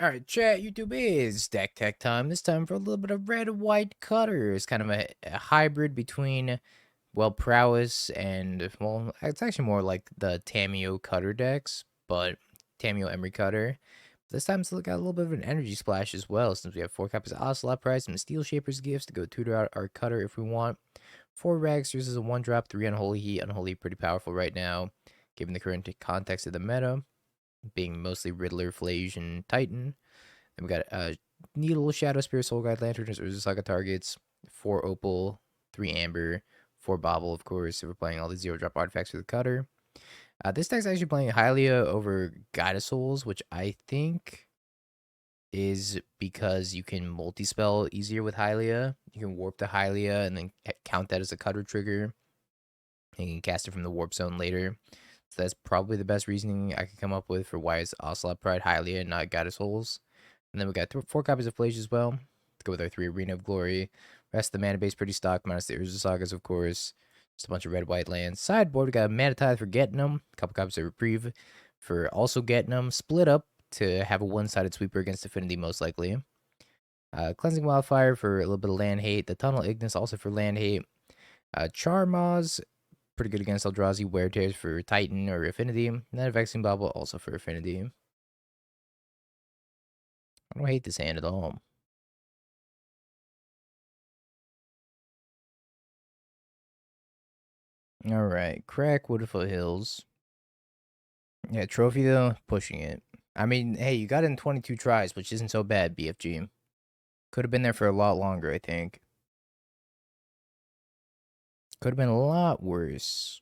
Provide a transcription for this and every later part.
Alright, chat, YouTube is Deck Tech time. This time for a little bit of red-white cutter. It's kind of a hybrid between, well, prowess and, well, it's actually more like the Tamiyo cutter decks, but Tamiyo Emery cutter. This time it's got a little bit of an energy splash as well, since we have 4 copies of Ocelot Pride, some Steelshaper's gifts to go tutor out our cutter if we want. 4 Ragsters is a 1-drop, 3 Unholy Heat. Unholy Heat pretty powerful right now, given the current context of the meta, being mostly Riddler, Phlage, and Titan. Then we got Needle, Shadowspear, Soul Guide, Lantern, Urza Saga targets, 4 Opal, 3 Amber, 4 Bauble, of course, if we're playing all the 0-drop artifacts for the cutter. This deck's actually playing Haliya over Guide of Souls, which I think is because you can multi-spell easier with Haliya. You can warp to Haliya and then count that as a cutter trigger. And you can cast it from the warp zone later. So that's probably the best reasoning I could come up with for why it's Ocelot Pride, Haliya, and not Guide of Souls. And then we got 4 copies of Phlage as well. Let's go with our 3 Arena of Glory. Rest of the mana base pretty stock, minus the Urza Sagas, of course. Just a bunch of red-white lands. Sideboard, we got a Mana Tithe for getting them. A couple copies of Reprieve for also getting them. Split up to have a one-sided sweeper against Affinity, most likely. Cleansing Wildfire for a little bit of land hate. The Tunnel Ignus also for land hate. Charmaws, pretty good against Eldrazi. Wear Tears for Titan or Affinity. And then a Vexing Bauble also for Affinity. I don't hate this hand at all. Alright, crack Wooded Foothills. Yeah, trophy though, pushing it. I mean, hey, you got it in 22 tries, which isn't so bad, BFG. Could have been there for a lot longer, I think. Could have been a lot worse.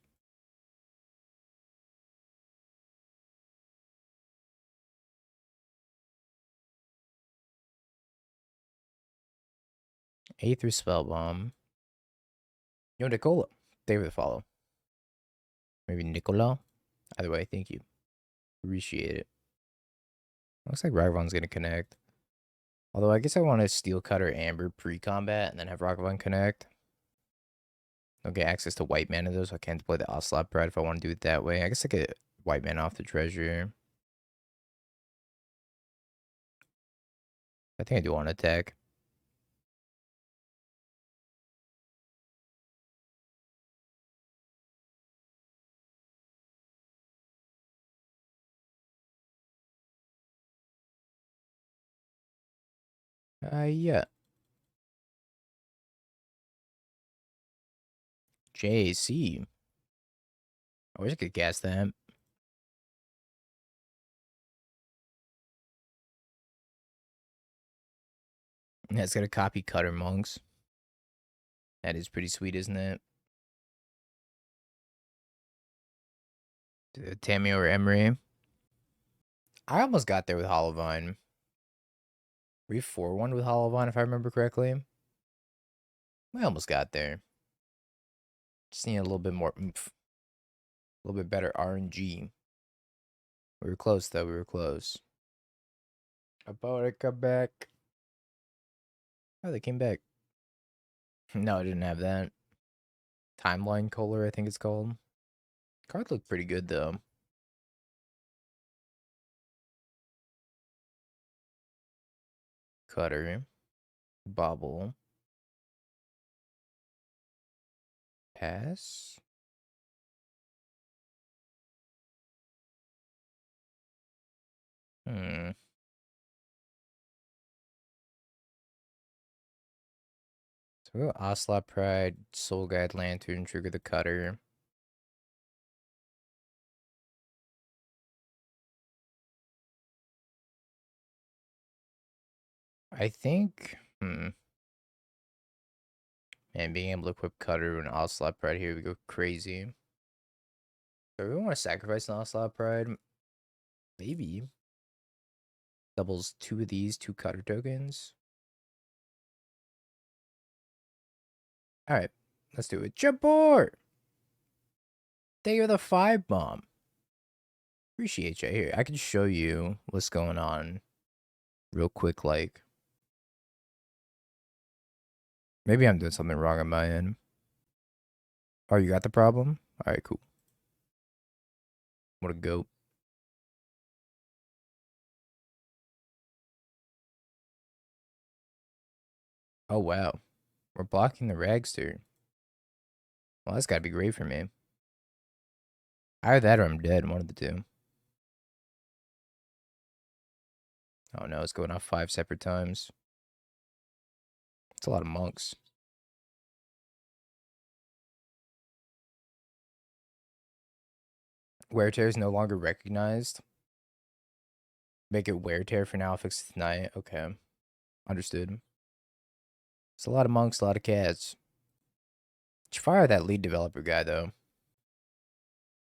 Aether Spellbomb. Yo, Nicola. Thank you for the follow. Maybe Nicola? Either way, thank you. Appreciate it. Looks like Ragavan's gonna connect. Although I guess I want to Steel Cutter Amber pre-combat and then have Ragavan connect. I'll get access to white mana though, so I can't deploy the Ocelot Pride if I want to do it that way. I guess I get white mana off the treasure. I think I do want to attack. Yeah. JC. I wish I could guess that. Yeah, it's got a copy Cutter Monks. That is pretty sweet, isn't it? Tammy or Emery. I almost got there with Hollowvine. We 4-1 with Hollowvine, if I remember correctly. We almost got there. Just need a little bit more oomph. A little bit better RNG. We were close, though. We were close. About to come back. Oh, they came back. No, I didn't have that. Timeline Kohler, I think it's called. Card looked pretty good, though. Cutter. Bauble. Pass. Hmm. So we go Ocelot Pride, Soul Guide Lantern, trigger the Cutter. I think, and being able to equip Cutter and Ocelot Pride here, we go crazy. Do we want to sacrifice an Ocelot Pride? Maybe. Doubles 2 of these, 2 Cutter tokens. Alright, let's do it. Jabor! Thank you for the 5 bomb. Appreciate you here. I can show you what's going on real quick, like. Maybe I'm doing something wrong on my end. Oh, you got the problem? Alright, cool. What a goat. Oh, wow. We're blocking the Ragster. Well, that's gotta be great for me. Either that or I'm dead, one of the two. Oh no, it's going off 5 separate times. It's a lot of monks. Wear Tear is no longer recognized. Make it Wear Tear for now, fix it tonight. Okay. Understood. It's a lot of monks, a lot of cats. Should fire that lead developer guy, though.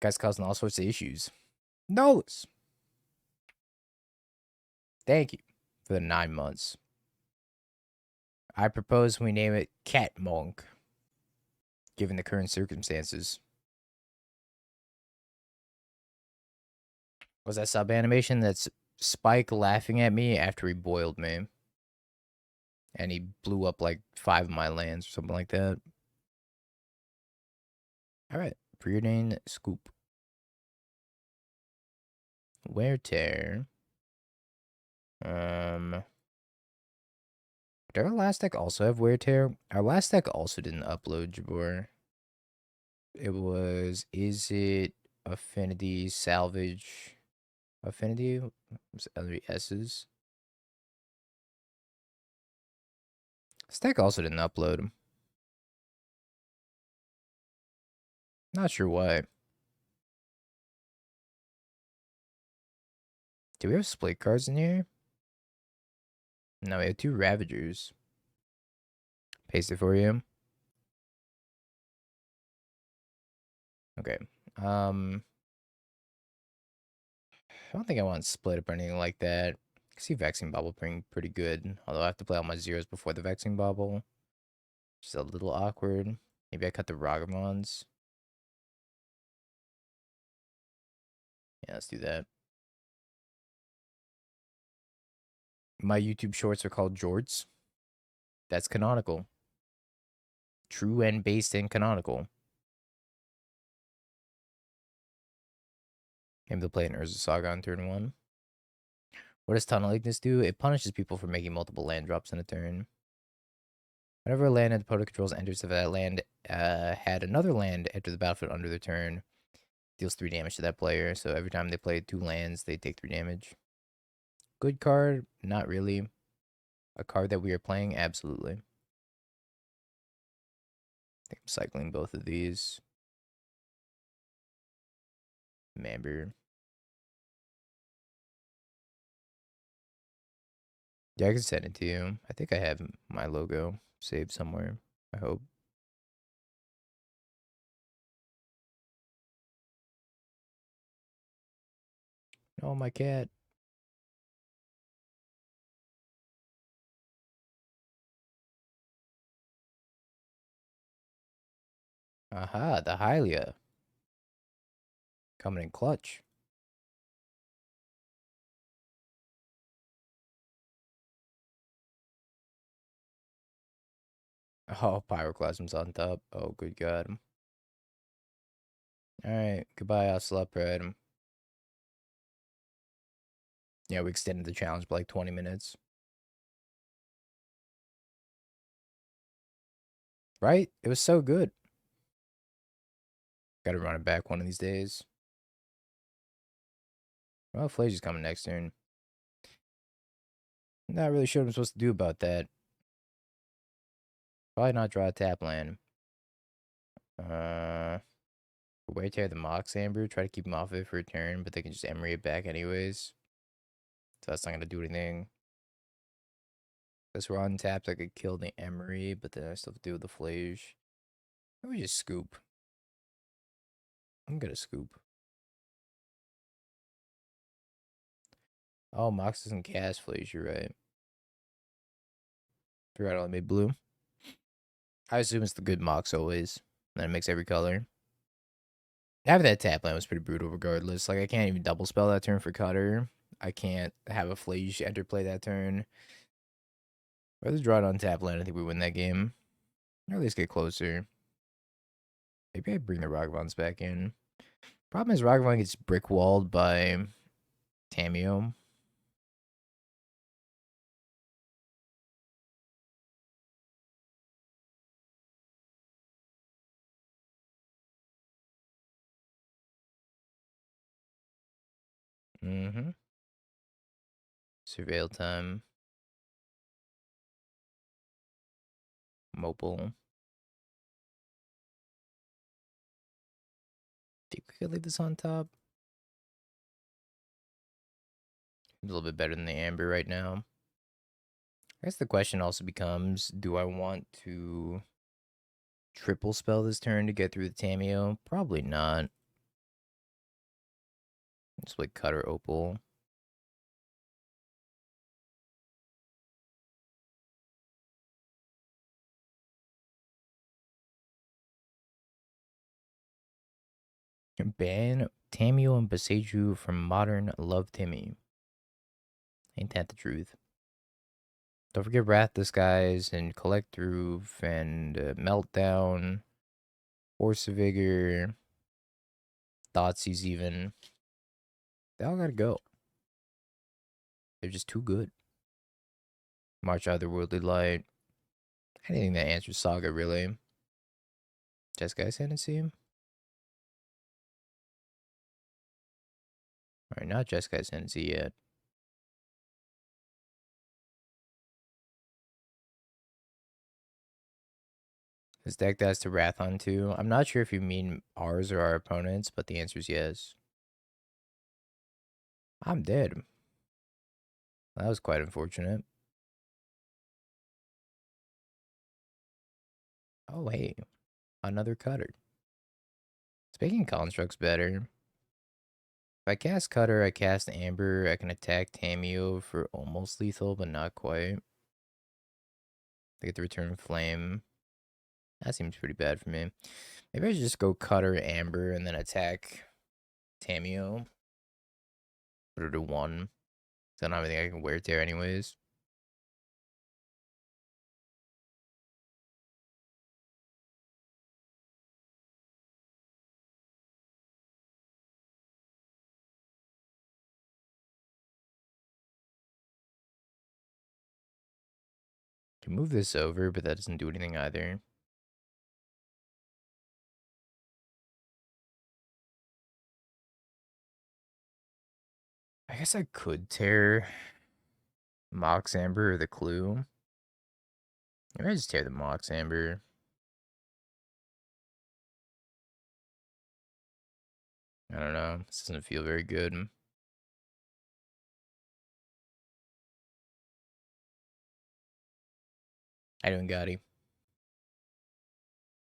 Guy's causing all sorts of issues. Nolus! Thank you for the 9 months. I propose we name it Cat Monk, given the current circumstances. Was that sub animation? That's Spike laughing at me after he boiled me. And he blew up like 5 of my lands or something like that. Alright, Preordained Scoop. Wear Tear. Did our last deck also have Wear Tear? Our last deck also didn't upload, Jabor. It was, is it Affinity, Salvage, Affinity? Was other S's? This deck also didn't upload. Not sure why. Do we have split cards in here? No, we have 2 Ravagers. Paste it for you. Okay. I don't think I want split up or anything like that. I see Vexing Bauble pretty good. Although I have to play all my zeros before the Vexing Bauble. Which is a little awkward. Maybe I cut the Ragavans. Yeah, let's do that. My YouTube shorts are called Jorts. That's canonical. True and based and canonical. Maybe they'll play an Urza Saga on turn 1. What does Tunnel Ignus do? It punishes people for making multiple land drops in a turn. Whenever a land and opponent controls enters, if that land had another land enter the battlefield under their turn, deals 3 damage to that player. So every time they play 2 lands, they take 3 damage. Good card? Not really. A card that we are playing? Absolutely. I think I'm cycling both of these. Amber. Yeah, I can send it to you. I think I have my logo saved somewhere. I hope. Oh, my cat. Aha, the Haliya. Coming in clutch. Oh, Pyroclasm's on top. Oh, good God. Alright, goodbye, Ocelot Pride. Yeah, we extended the challenge by like 20 minutes. Right? It was so good. Gotta run it back one of these days. Well, Phlage is coming next turn. Not really sure what I'm supposed to do about that. Probably not draw a tap land. Way tear the Mox Amber. Try to keep him off of it for a turn, but they can just Emery it back anyways. So that's not gonna do anything. Because we're on taps, I could kill the Emery, but then I still have to deal with the Phlage. Let me just scoop. I'm gonna scoop. Oh, Mox doesn't cast Phlage, you're right. Forgot I only made blue. I assume it's the good Mox always. Then it makes every color. Having that tap land was pretty brutal regardless. Like, I can't even double spell that turn for Cutter. I can't have a Phlage enter play that turn. Rather draw it on tap land, I think we win that game. Or at least get closer. Maybe I bring the Ragavans back in. Problem is Ragavan gets brick walled by Tamiyo. Mm-hmm. Surveil time. Mobile. Think we could leave this on top? A little bit better than the Amber right now. I guess the question also becomes, do I want to triple spell this turn to get through the Tamiyo? Probably not. Just like Cutter Opal. Ban Tamiyo and Boseiju from Modern Love Timmy. Ain't that the truth? Don't forget Wrath Disguise and Collect Roof and Meltdown, Force of Vigor, Thoughtseize even. They all gotta go. They're just too good. March Otherworldly Light. Anything that answers Saga, really. Jeskai Ascendancy? Alright, not Jeskai Ascendancy yet. This deck does to Wrath on too. I'm not sure if you mean ours or our opponents, but the answer is yes. I'm dead. That was quite unfortunate. Oh, hey. Another Cutter. Speaking constructs better. If I cast Cutter, I cast Amber, I can attack Tamiyo for almost lethal, but not quite. I get the return Flame. That seems pretty bad for me. Maybe I should just go Cutter, Amber, and then attack Tamiyo. Put her to 1. So I don't have anything I can wear tear anyways. Can move this over, but that doesn't do anything either. I guess I could tear Mox Amber or the Clue. Maybe I just tear the Mox Amber. I don't know. This doesn't feel very good. I don't got it.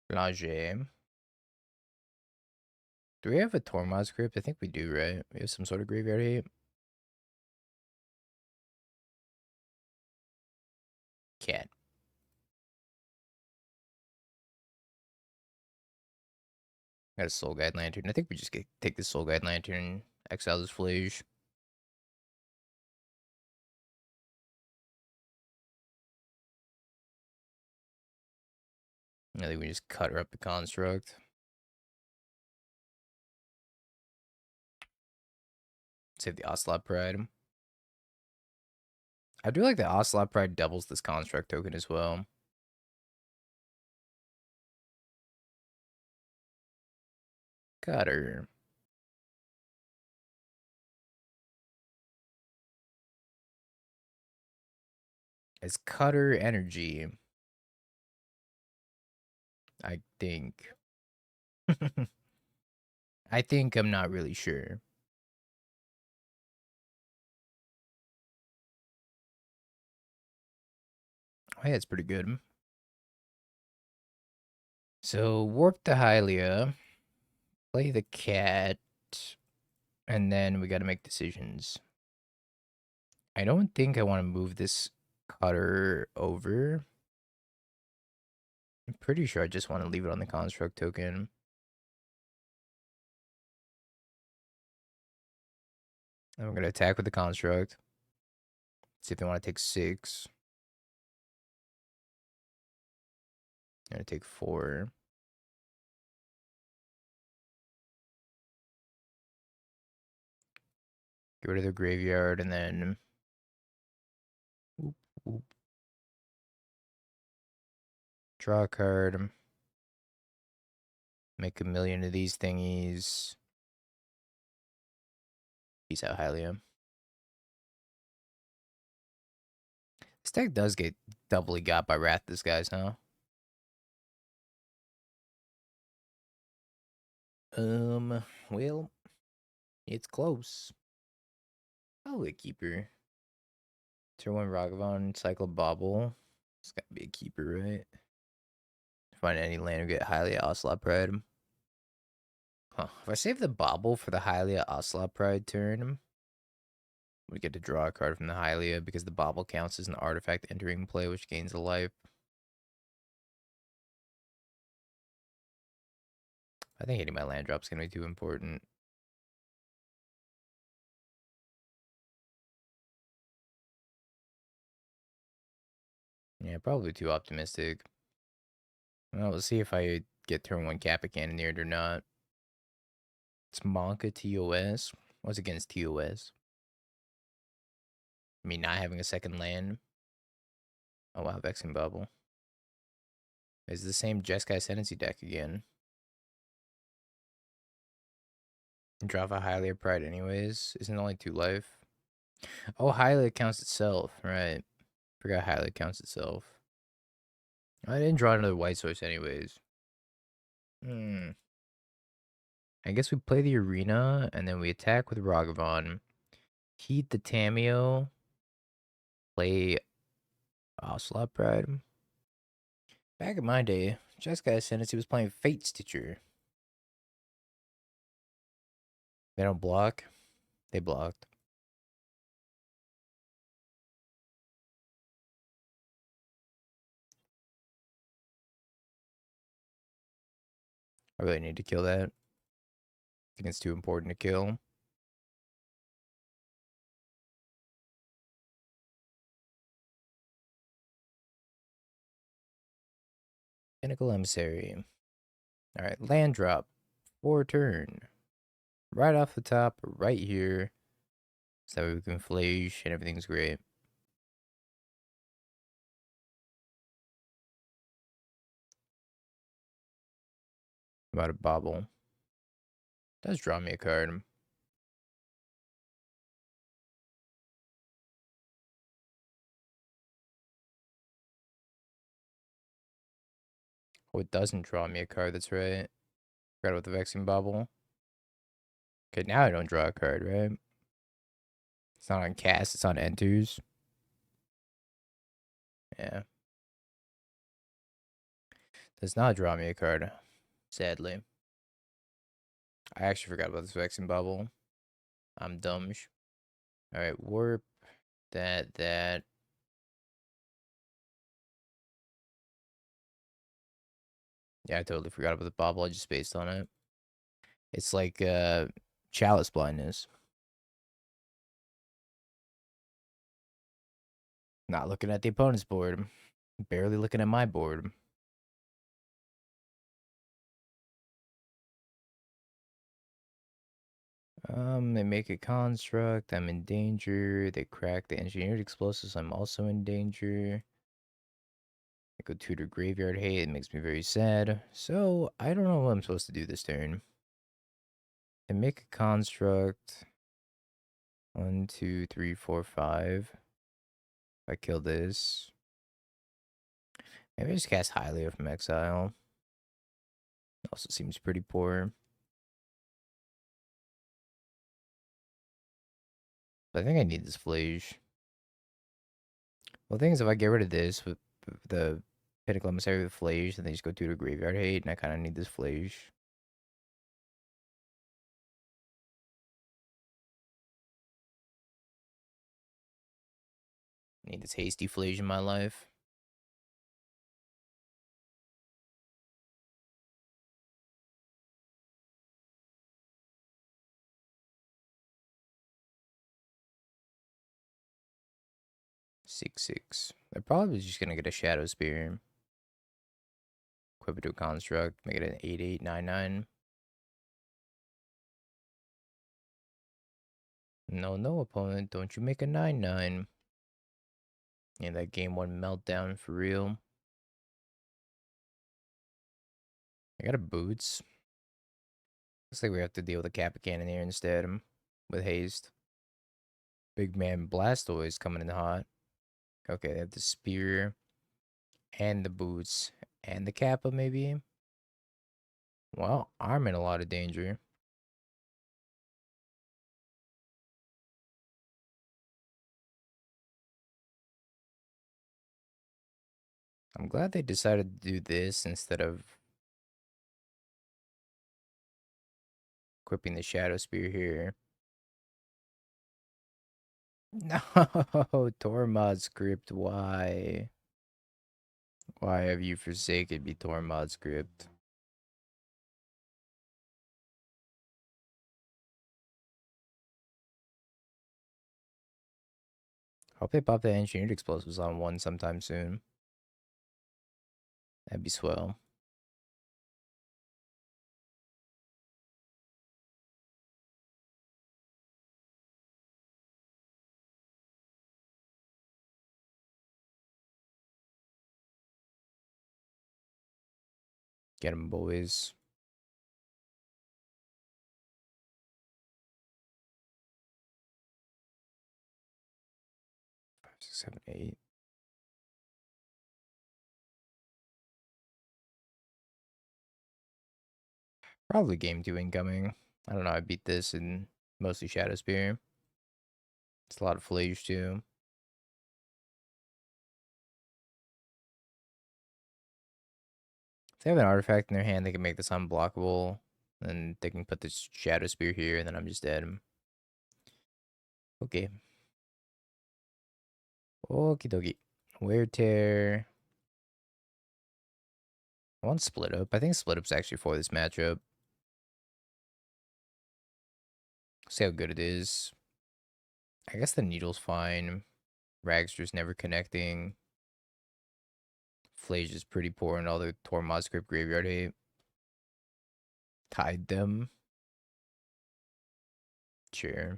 Phlage. Do we have a Tormod script? I think we do, right? We have some sort of graveyard hate. Cat. Got a Soul Guide Lantern. I think we just take the Soul Guide Lantern, exile this Phlage. I think we just cut her up the construct. Save the Ocelot Pride. I do like that Ocelot Pride doubles this construct token as well. Cutter. It's Cutter Energy. I think. I think I'm not really sure. Oh, yeah, it's pretty good. So, warp the Haliya, play the cat, and then we gotta make decisions. I don't think I want to move this Cutter over. I'm pretty sure I just want to leave it on the construct token. And we're gonna attack with the construct. See if they want to take 6. I'm gonna take 4. Get rid of the graveyard, and then whoop, whoop. Draw a card. Make a million of these thingies. Peace out, Haliya. This deck does get doubly got by Wrath Disguise, huh? Well, it's close. Probably a keeper. Turn 1 Ragavan, cycle Bauble. It's gotta be a keeper, right? Find any land or get Haliya Ocelot Pride. Huh. If I save the Bauble for the Haliya Ocelot Pride turn, we get to draw a card from the Haliya because the Bauble counts as an artifact entering play, which gains a life. I think hitting my land drop's gonna be too important. Yeah, probably too optimistic. Well, let's see if I get turn 1 Kappa Cannoneered or not. It's Monka TOS. What's against TOS? I mean, not having a second land. Oh wow, Vexing Bauble. It's the same Jeskai Ascendancy deck again. Drop a Haliya Pride anyways. Isn't it only 2 life? Oh, Haliya counts itself. Right. Forgot Haliya counts itself. I didn't draw another white source anyways. I guess we play the arena, and then we attack with Ragavan. Heat the Tamiyo. Play Ocelot Pride. Back in my day, Jeskai Ascendancy was playing Fate Stitcher. They don't block. They blocked. I really need to kill that. I think it's too important to kill. Pinnacle Emissary. Alright, land drop. 4 turn. Right off the top, right here. So we can Phlage and everything's great. About a Bauble. Does draw me a card. Oh, it doesn't draw me a card, that's right. Forgot about the Vexing Bauble. Okay, now I don't draw a card, right? It's not on cast, it's on enters. Yeah. Does not draw me a card, sadly. I actually forgot about this Vexing Bauble. I'm dumb. Alright, warp. That. Yeah, I totally forgot about the Bauble, I just spaced on it. It's like Chalice Blindness. Not looking at the opponent's board. Barely looking at my board. They make a construct. I'm in danger. They crack the engineered explosives. I'm also in danger. I go tutor graveyard hate. It makes me very sad. So I don't know what I'm supposed to do this turn. They make a construct. 1, 2, 3, 4, 5. If I kill this, maybe I just cast Haliya from exile. Also seems pretty poor. But I think I need this Phlage. Well, the thing is, if I get rid of this with the Pinnacle Emissary with Phlage, then they just go to the Graveyard Hate, and I kind of need this Phlage. Need this hasty Phlage in my life. Six. They're probably just gonna get a Shadowspear. Equip it to a construct, make it an 8/8/9/9. No, opponent, don't you make a 9/9. Yeah, that game 1 meltdown for real. I got a Boots. Looks like we have to deal with a Kappa Cannoneer instead with haste. Big man Blastoise coming in hot. Okay, they have the spear and the boots and the Kappa maybe. Well, I'm in a lot of danger. I'm glad they decided to do this instead of equipping the Shadowspear here. No, Tormod script, why? Why have you forsaken me, Tormod script? Hope they pop the engineered explosives on one sometime soon. That'd be swell. Get them, boys. 5, 6, 7, 8. Probably game 2 incoming. I don't know. I beat this in mostly Shadowspear. It's a lot of Phlage too. If they have an artifact in their hand, they can make this unblockable. And they can put this Shadowspear here, and then I'm just dead. Okay. Okie dokie. Weird Tear. I want Split Up. I think Split Up's actually for this matchup. See how good it is. I guess the Needle's fine. Ragster's never connecting. Phlage is pretty poor in all the Tormod script graveyard hate. Tied them. Sure.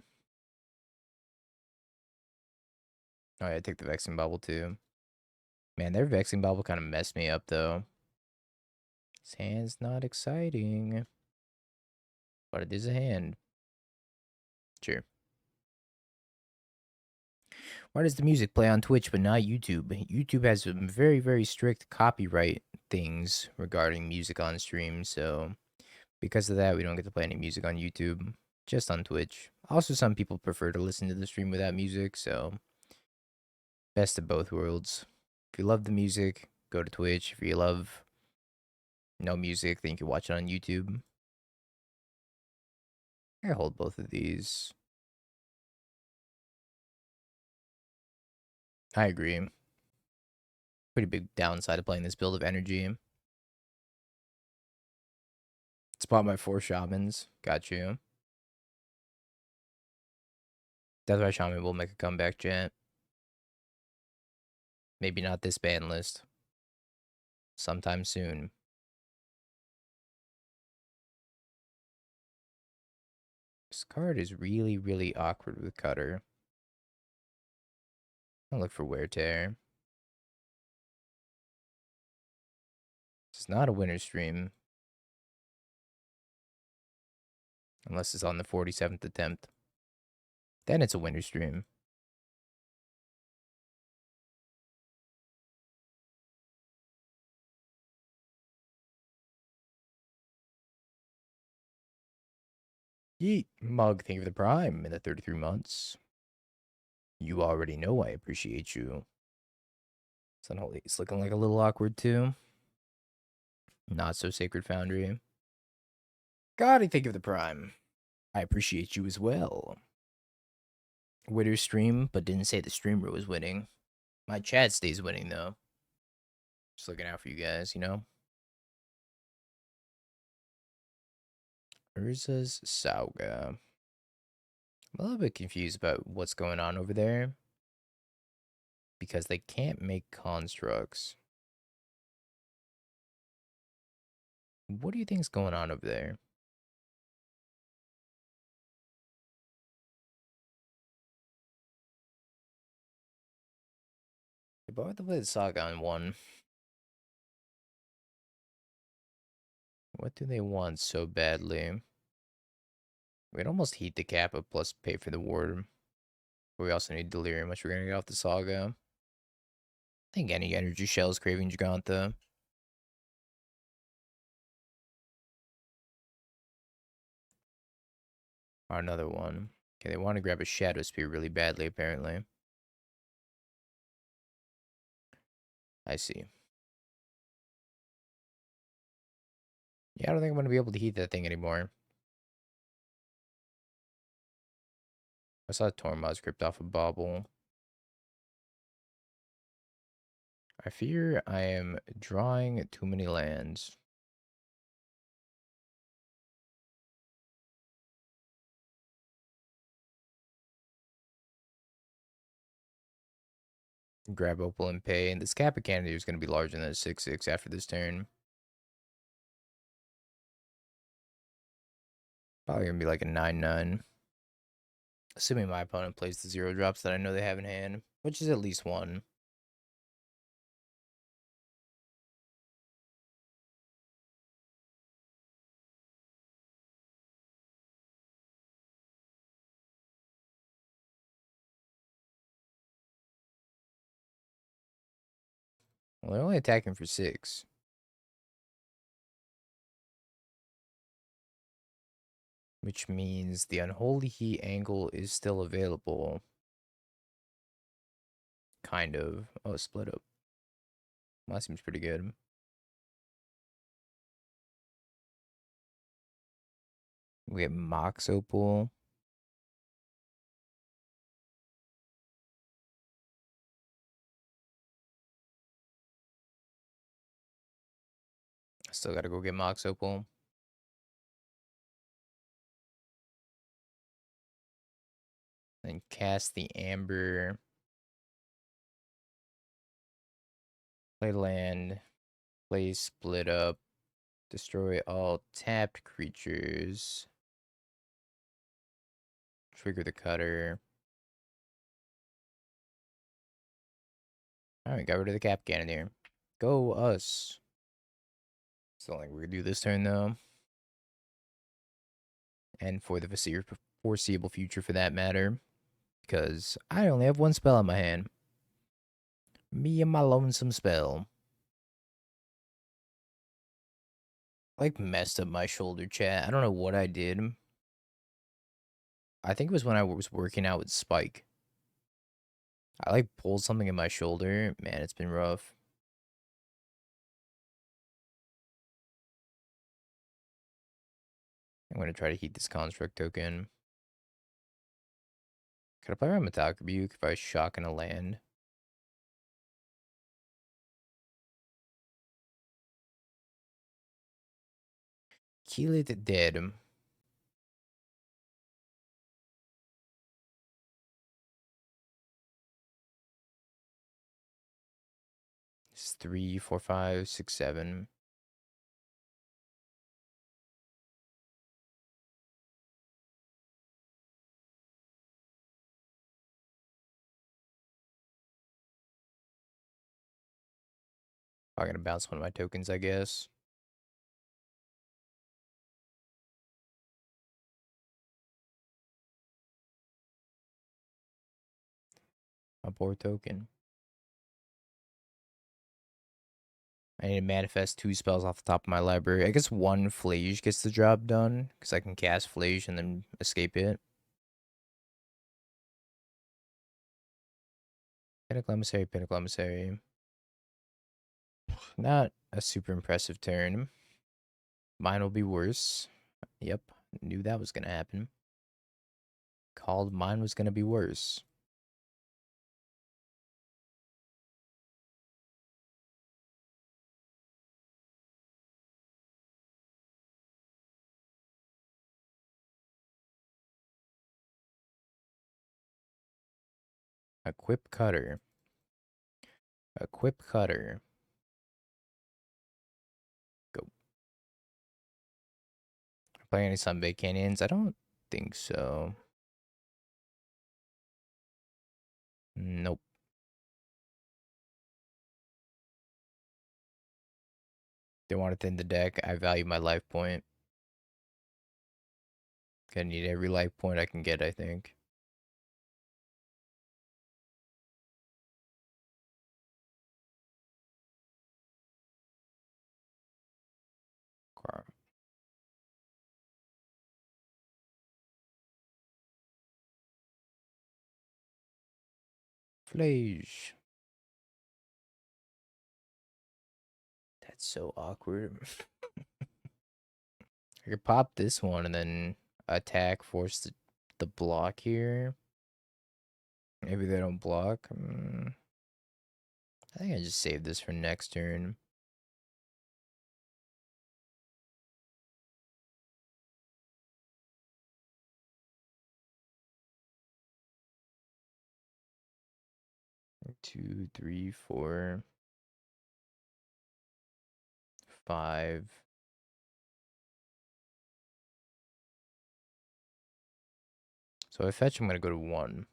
Oh yeah, take the Vexing Bauble too. Man, their Vexing Bauble kind of messed me up though. This hand's not exciting. But it is a hand. Sure. Why does the music play on Twitch but not YouTube? YouTube has some very, very strict copyright things regarding music on stream, so because of that, we don't get to play any music on YouTube, just on Twitch. Also, some people prefer to listen to the stream without music, so best of both worlds. If you love the music, go to Twitch. If you love no music, then you can watch it on YouTube. I hold both of these. I agree. Pretty big downside of playing this build of energy. Spot my 4 shamans. Got you. That's why shaman will make a comeback, chat. Maybe not this ban list. Sometime soon. This card is really, really awkward with Cutter. I'll look for Wear Tear. It's not a winner stream. Unless it's on the 47th attempt. Then it's a winner stream. Yeet. Mug, thank you for the prime in the 33 months. You already know I appreciate you. It's Unholy. It's looking like a little awkward too. Not so Sacred Foundry. God, I thank you for the prime. I appreciate you as well. Winner stream, but didn't say the streamer was winning. My chat stays winning though. Just looking out for you guys, you know? Urza's Saga. I'm a little bit confused about what's going on over there. Because they can't make constructs. What do you think's going on over there? They both have to play the Saga on one. What do they want so badly? We'd almost heat the Kappa plus pay for the ward. But we also need Delirium, which we're gonna get off the Saga. I think any energy shells craving Giganta. Or another one. Okay, they want to grab a Shadowspear really badly, apparently. I see. Yeah, I don't think I'm going to be able to heat that thing anymore. I saw Tormod's crypt off a Bauble. I fear I am drawing too many lands. Grab Opal and pay. And this Kappa Candy is going to be larger than a 6/6 after this turn. Probably going to be like a 9/9. Assuming my opponent plays the 0 drops that I know they have in hand, which is at least one. Well, they're only attacking for 6. Which means the Unholy Heat angle is still available. Kind of. Oh, split up. Well, that seems pretty good. We get Mox Opal. Still gotta go get Mox Opal. Then cast the Amber. Play land. Play split up. Destroy all tapped creatures. Trigger the cutter. Alright, got rid of the Cap Cannoneer. Go us. So like we're gonna do this turn though. And for the foreseeable future for that matter. Because I only have one spell in my hand. Me and my lonesome spell. Like messed up my shoulder, chat. I don't know what I did. I think it was when I was working out with Spike. I like pulled something in my shoulder. Man, it's been rough. I'm gonna try to heat this construct token. Could I play around Metallic Rebuke if I was shocking a land? Kill it dead. It's 3, 4, 5, 6, 7. I'm gonna bounce one of my tokens, I guess. A poor token. I need to manifest 2 spells off the top of my library. I guess 1 Phlage gets the job done, because I can cast Phlage and then escape it. Pinnacle Emissary, Pinnacle Emissary. Not a super impressive turn. Mine will be worse. Yep, knew that was gonna happen. Called mine was gonna be worse. Equip Cutter. Equip Cutter. Go. Playing any Sunbaked Canyons? I don't think so. Nope. They want it in the deck. I value my life point. Gonna need every life point I can get, I think. Phlage. That's so awkward. I could pop this one and then attack, force the block here. Maybe they don't block. I think I just save this for next turn. Two, three, 4, 5. So if I fetch, I'm going to go to 1.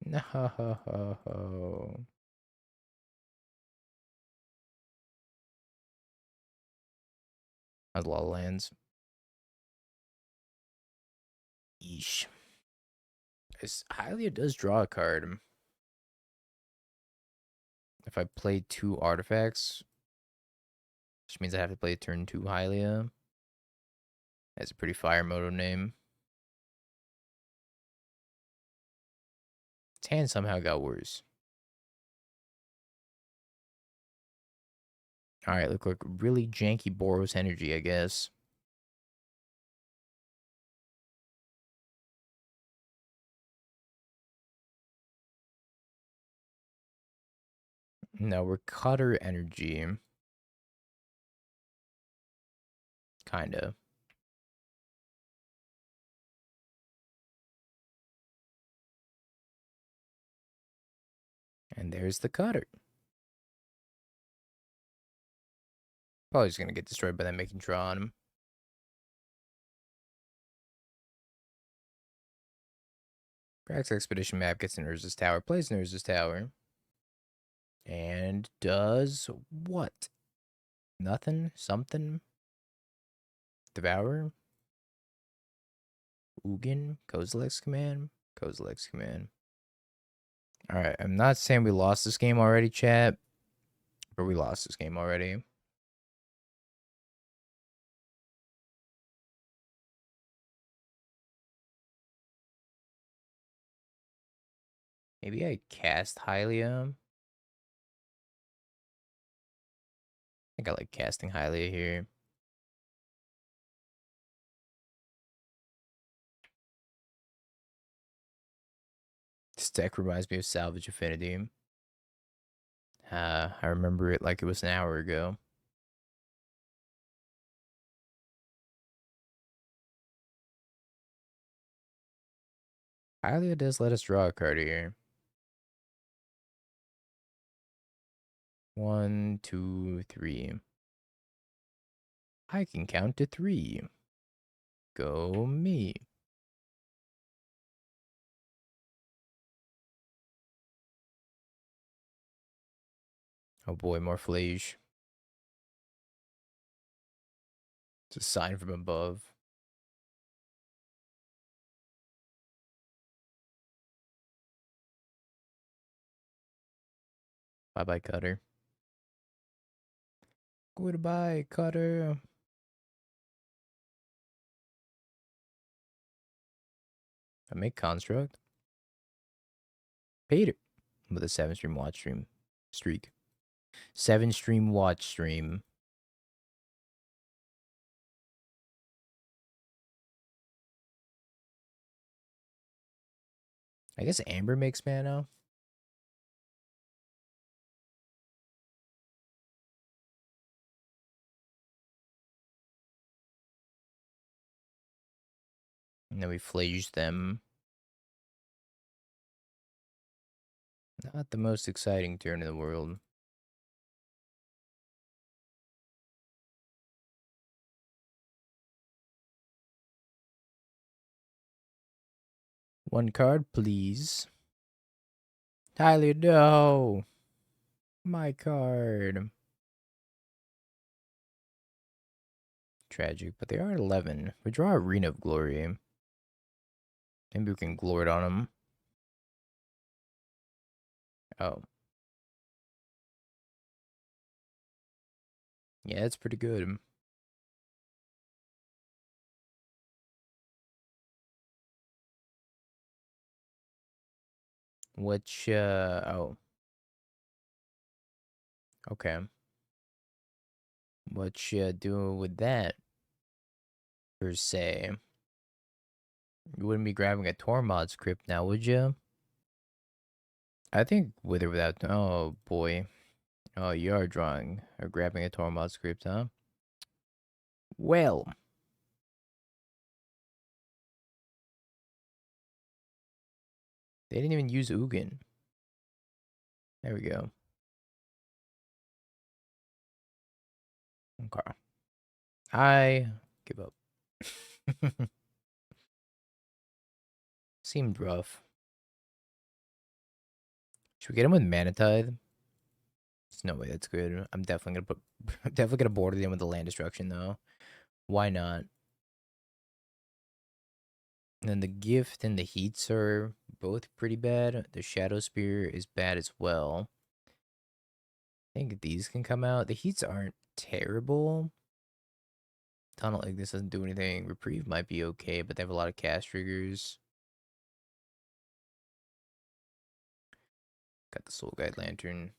No. That's a lot of lands. Yeesh. Haliya does draw a card. If I play 2 artifacts, which means I have to play turn 2 Haliya. That's a pretty fire moto name. His hand somehow got worse. Alright, look like really janky Boros energy, I guess. No, we're Cutter energy. Kinda. And there's the Cutter. Probably just gonna get destroyed by that making draw on him. Cracks Expedition map gets an Urza's Tower, plays an Urza's Tower. And does what? Nothing? Something? Devour? Ugin? Kozilek's command? Kozilek's command. Alright, I'm not saying we lost this game already, chat. But we lost this game already. Maybe I cast Haliya. I think I like casting Haliya here. This deck reminds me of Salvage Affinity. I remember it like it was an hour ago. Haliya does let us draw a card here. 1, 2, 3. I can count to 3. Go me. Oh boy, more Phlage. It's a sign from above. Bye-bye, Cutter. Goodbye, Cutter. I make Construct. Paid it with a 7-stream watch stream streak. 7-stream watch stream. I guess Amber makes mana. And then we Phlage them. Not the most exciting turn in the world. One card, please. Tyler, no. My card. Tragic, but they are at 11. We draw Arena of Glory. Maybe we can glory on them. Oh. Yeah, it's pretty good. Which, oh, okay. What you doing with that, per se? You wouldn't be grabbing a Tormod script now, would you? I think with or without, oh boy. Oh, you are drawing or grabbing a Tormod script, huh? Well, they didn't even use Ugin. There we go. Okay. I give up. Seemed rough. Should we get him with Mana Tithe? There's no way that's good. I'm definitely gonna put definitely gonna border them with the land destruction though. Why not? And then the gift and the heats are both pretty bad. The Shadowspear is bad as well. I think these can come out. The heats aren't terrible. Tunnel Ignus doesn't do anything. Reprieve might be okay, but they have a lot of cast triggers. Got the Soul Guide Lantern.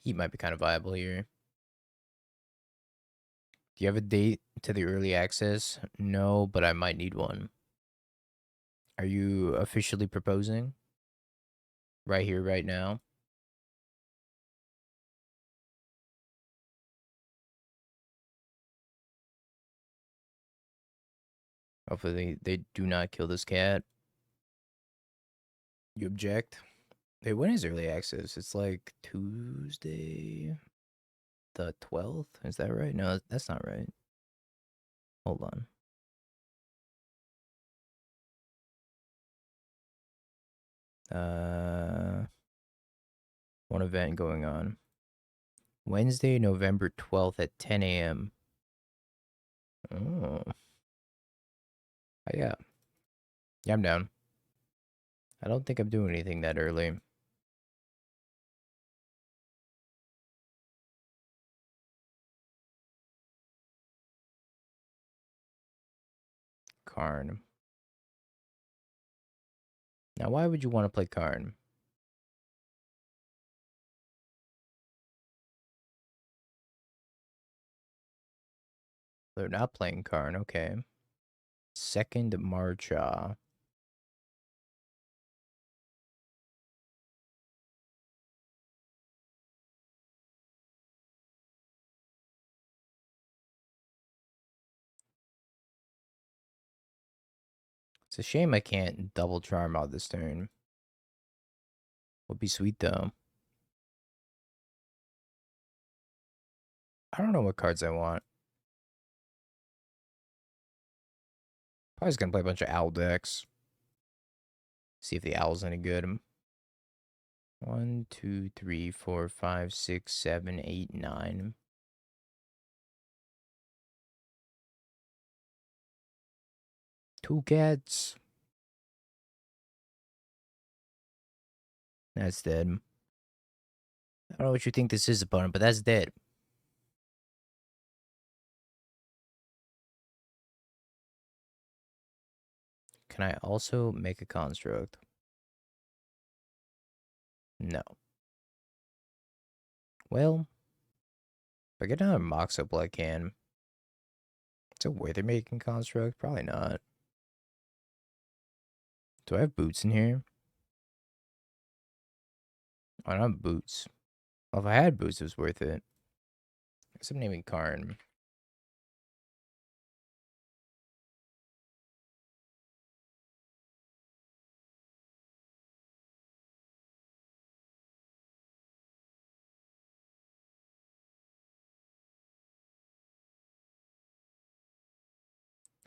Heat might be kind of viable here. Do you have a date to the early access? No, but I might need one. Are you officially proposing? Right here, right now? Hopefully they do not kill this cat. You object? Hey, when is early access? It's like Tuesday the 12th? Is that right? No, that's not right. Hold on. One event going on. Wednesday, November 12th at 10 a.m. Oh. Yeah. Yeah, I'm down. I don't think I'm doing anything that early. Karn. Now, why would you want to play Karn? They're not playing Karn, okay. Second Marcha. It's a shame I can't double charm out this turn. Would be sweet though. I don't know what cards I want. Probably just gonna play a bunch of owl decks. See if the owl's any good. 1, 2, 3, 4, 5, 6, 7, 8, 9. Two cats. That's dead. I don't know what you think this is, opponent, but that's dead. Can I also make a construct? No. Well, if I get another Mox Opal, I can. Is it worth it making construct? Probably not. Do I have boots in here? I don't have boots. Well, if I had boots, it was worth it. I guess I'm naming Karn.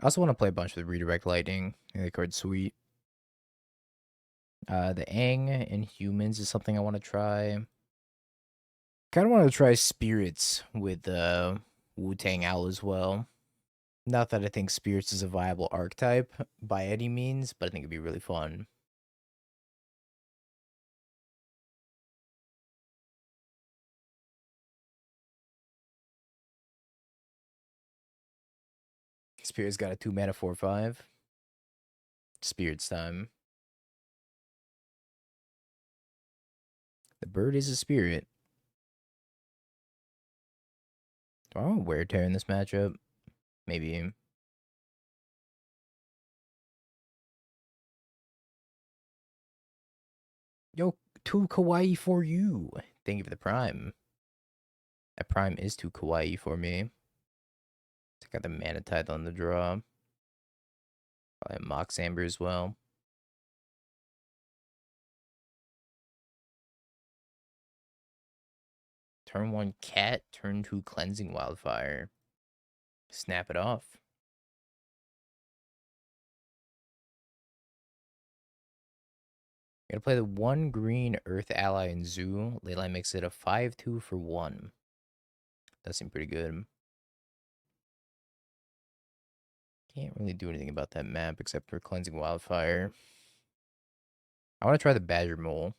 I also want to play a bunch with Redirect Lightning. I think the card's sweet. The Aang and humans is something I want to try. Kind of want to try spirits with Wu-Tang Owl as well. Not that I think spirits is a viable archetype by any means, but I think it'd be really fun. Spirit's got a 2 mana 4/5. Spirits time. The bird is a spirit. Do I want Wear Tear in this matchup? Maybe. Yo, too kawaii for you. Thank you for the prime. That prime is too kawaii for me. I got the Mana Tithe on the draw. Probably a Mox Amber as well. Turn 1 Cat, turn 2 Cleansing Wildfire. Snap it off. Gonna play the 1 green Earth Ally in Zoo. Leyline makes it a 5-2 for 1. That seemed pretty good. Can't really do anything about that map except for Cleansing Wildfire. I want to try the Badger Mole.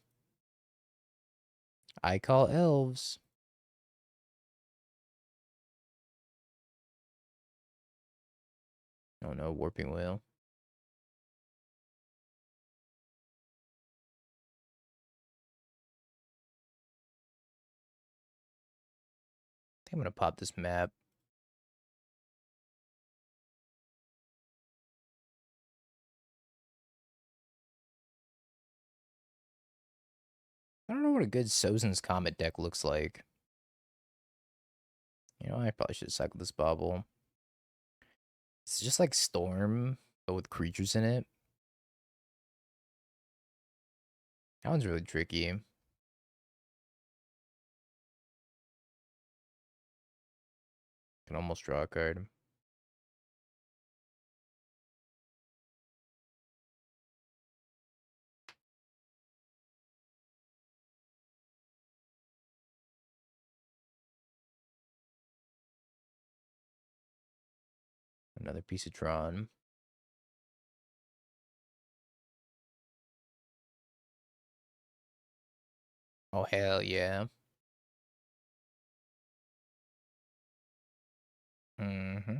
I call elves. Oh no, Warping Whale. I think I'm gonna pop this map. I don't know what a good Sozin's Comet deck looks like. You know, I probably should cycle this Bauble. It's just like Storm, but with creatures in it. That one's really tricky. Can almost draw a card. Another piece of Tron. Oh, hell yeah. Mm-hmm.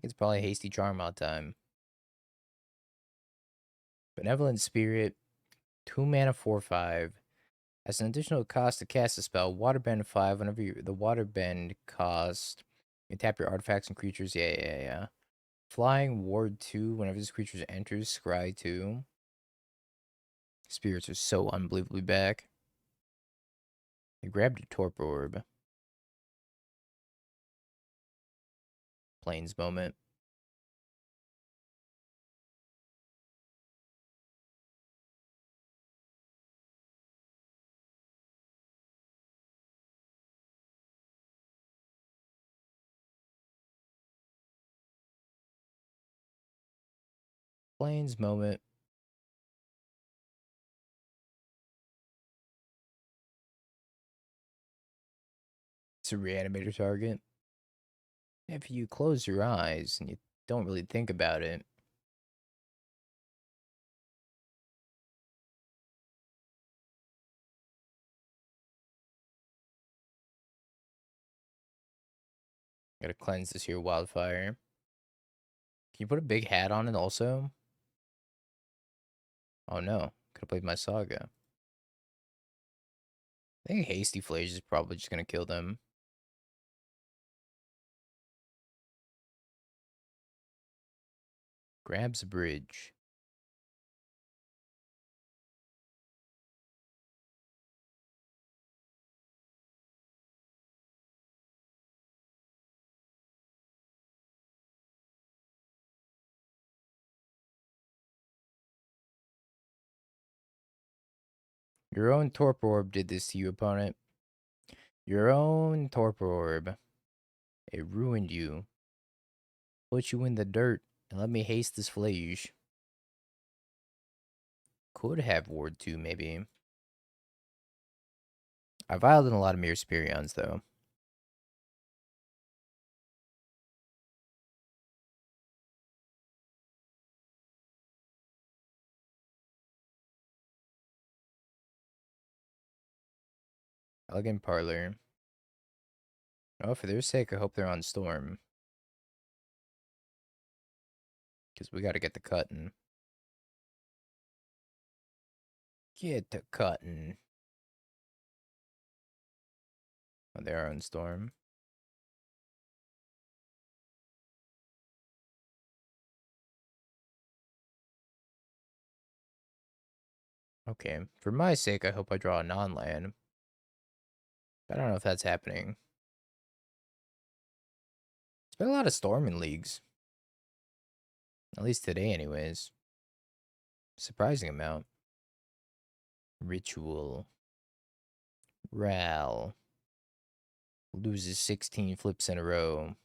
It's probably hasty Charmaw time. Benevolent Spirit, 2 mana 4/5. As an additional cost to cast a spell, Waterbend 5. Whenever the Waterbend cost, you tap your artifacts and creatures. Yeah. Flying Ward 2. Whenever this creature enters, Scry 2. Spirits are so unbelievably back. I grabbed a Torpor Orb. Plains Moment. Plains Moment. It's a reanimator target. If you close your eyes and you don't really think about it, gotta cleanse this here Wildfire. Can you put a big hat on it also? Oh no, could have played my Saga. I think Hasty Phlage is probably just gonna kill them. Grabs a bridge. Your own Torpor Orb did this to you, opponent. Your own Torpor Orb. It ruined you. Put you in the dirt and let me haste this Phlage. Could have Ward 2, maybe. I violed in a lot of Mirror Spirions, though. Elegant Parlor. Oh, for their sake, I hope they're on Storm. Because we gotta get the cutting. Get to cutting. Oh, their own storm. Okay, for my sake, I hope I draw a non-land. I don't know if that's happening. It's been a lot of storming leagues. At least today, anyways. Surprising amount. Ritual. Ral. Loses 16 flips in a row.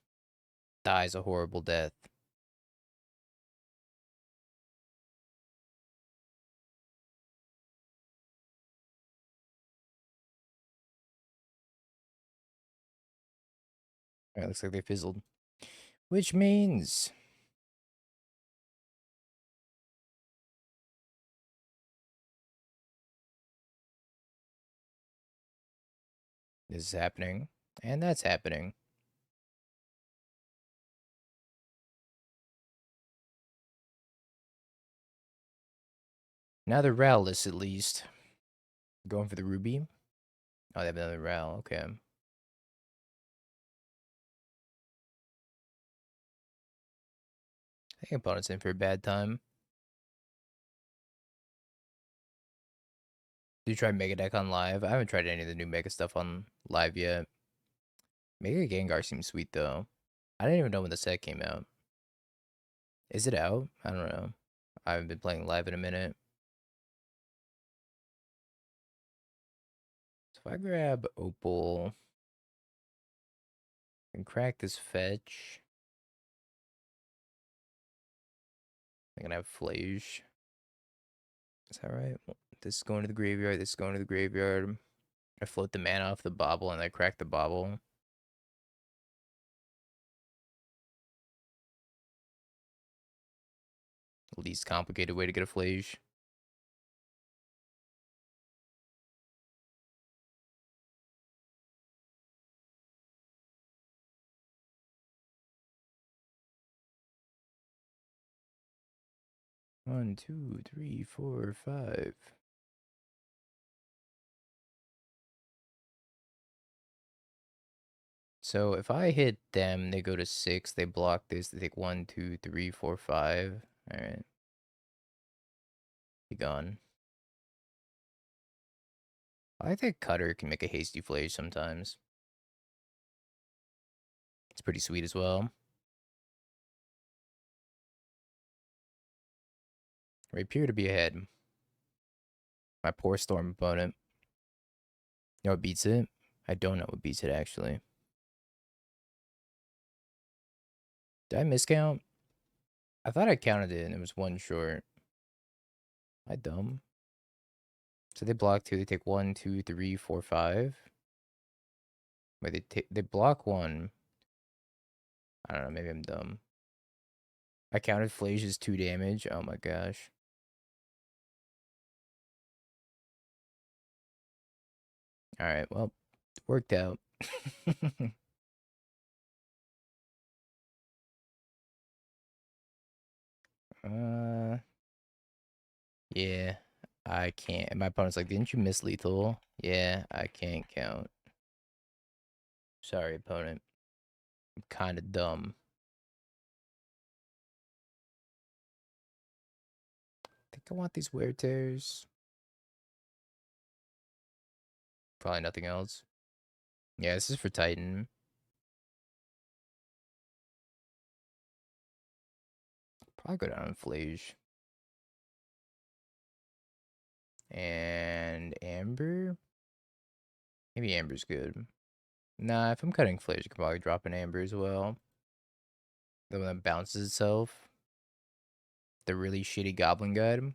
Dies a horrible death. Alright, looks like they fizzled. Which means... this is happening. And that's happening. Now they're Ral-less, at least. Going for the Ruby. Oh, they have another Ral. Okay. I think opponent's in for a bad time. Did you try Mega Deck on live? I haven't tried any of the new Mega stuff on live yet. Mega Gengar seems sweet, though. I didn't even know when the set came out. Is it out? I don't know. I haven't been playing live in a minute. So if I grab Opal and crack this fetch, I'm gonna have Phlage. Is that right? This is going to the graveyard. This is going to the graveyard. I float the mana off the bauble and I crack the bauble. Least complicated way to get a Phlage. One, two, three, four, five. So if I hit them, they go to 6. They block this. They take 1, 2, 3, 4, 5. All right. Be gone. I think Cutter can make a hasty Phlage sometimes. It's pretty sweet as well. Rapier to be ahead. My poor Storm opponent. You know what beats it? I don't know what beats it, actually. Did I miscount? I thought I counted it and it was 1 short. Am I dumb? So they block 2. They take 1, 2, 3, 4, 5. Wait, they block 1. I don't know. Maybe I'm dumb. I counted Phlage as 2 damage. Oh my gosh. Alright, well, it worked out. Yeah, I can't. And my opponent's like, didn't you miss lethal? Yeah, I can't count. Sorry, opponent. I'm kind of dumb. I think I want these wear tears. Probably nothing else. Yeah, this is for Titan. Probably go down on Phlage. And Amber? Maybe Amber's good. Nah, if I'm cutting Phlage, I could probably drop an Amber as well. The one that bounces itself. The really shitty Goblin Guide.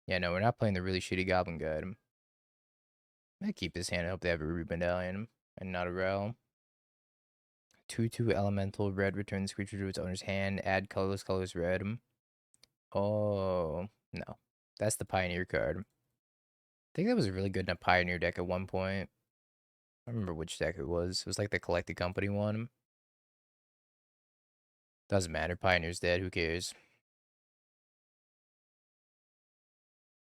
Yeah, no, we're not playing the really shitty Goblin Guide. I keep this hand. I hope they have a Ruby Medallion and not a Rel. 2/2 elemental red returns creature to its owner's hand. Add colorless red. Oh, no. That's the Pioneer card. I think that was really good in a Pioneer deck at one point. I don't remember which deck it was. It was like the Collected Company one. Doesn't matter. Pioneer's dead. Who cares?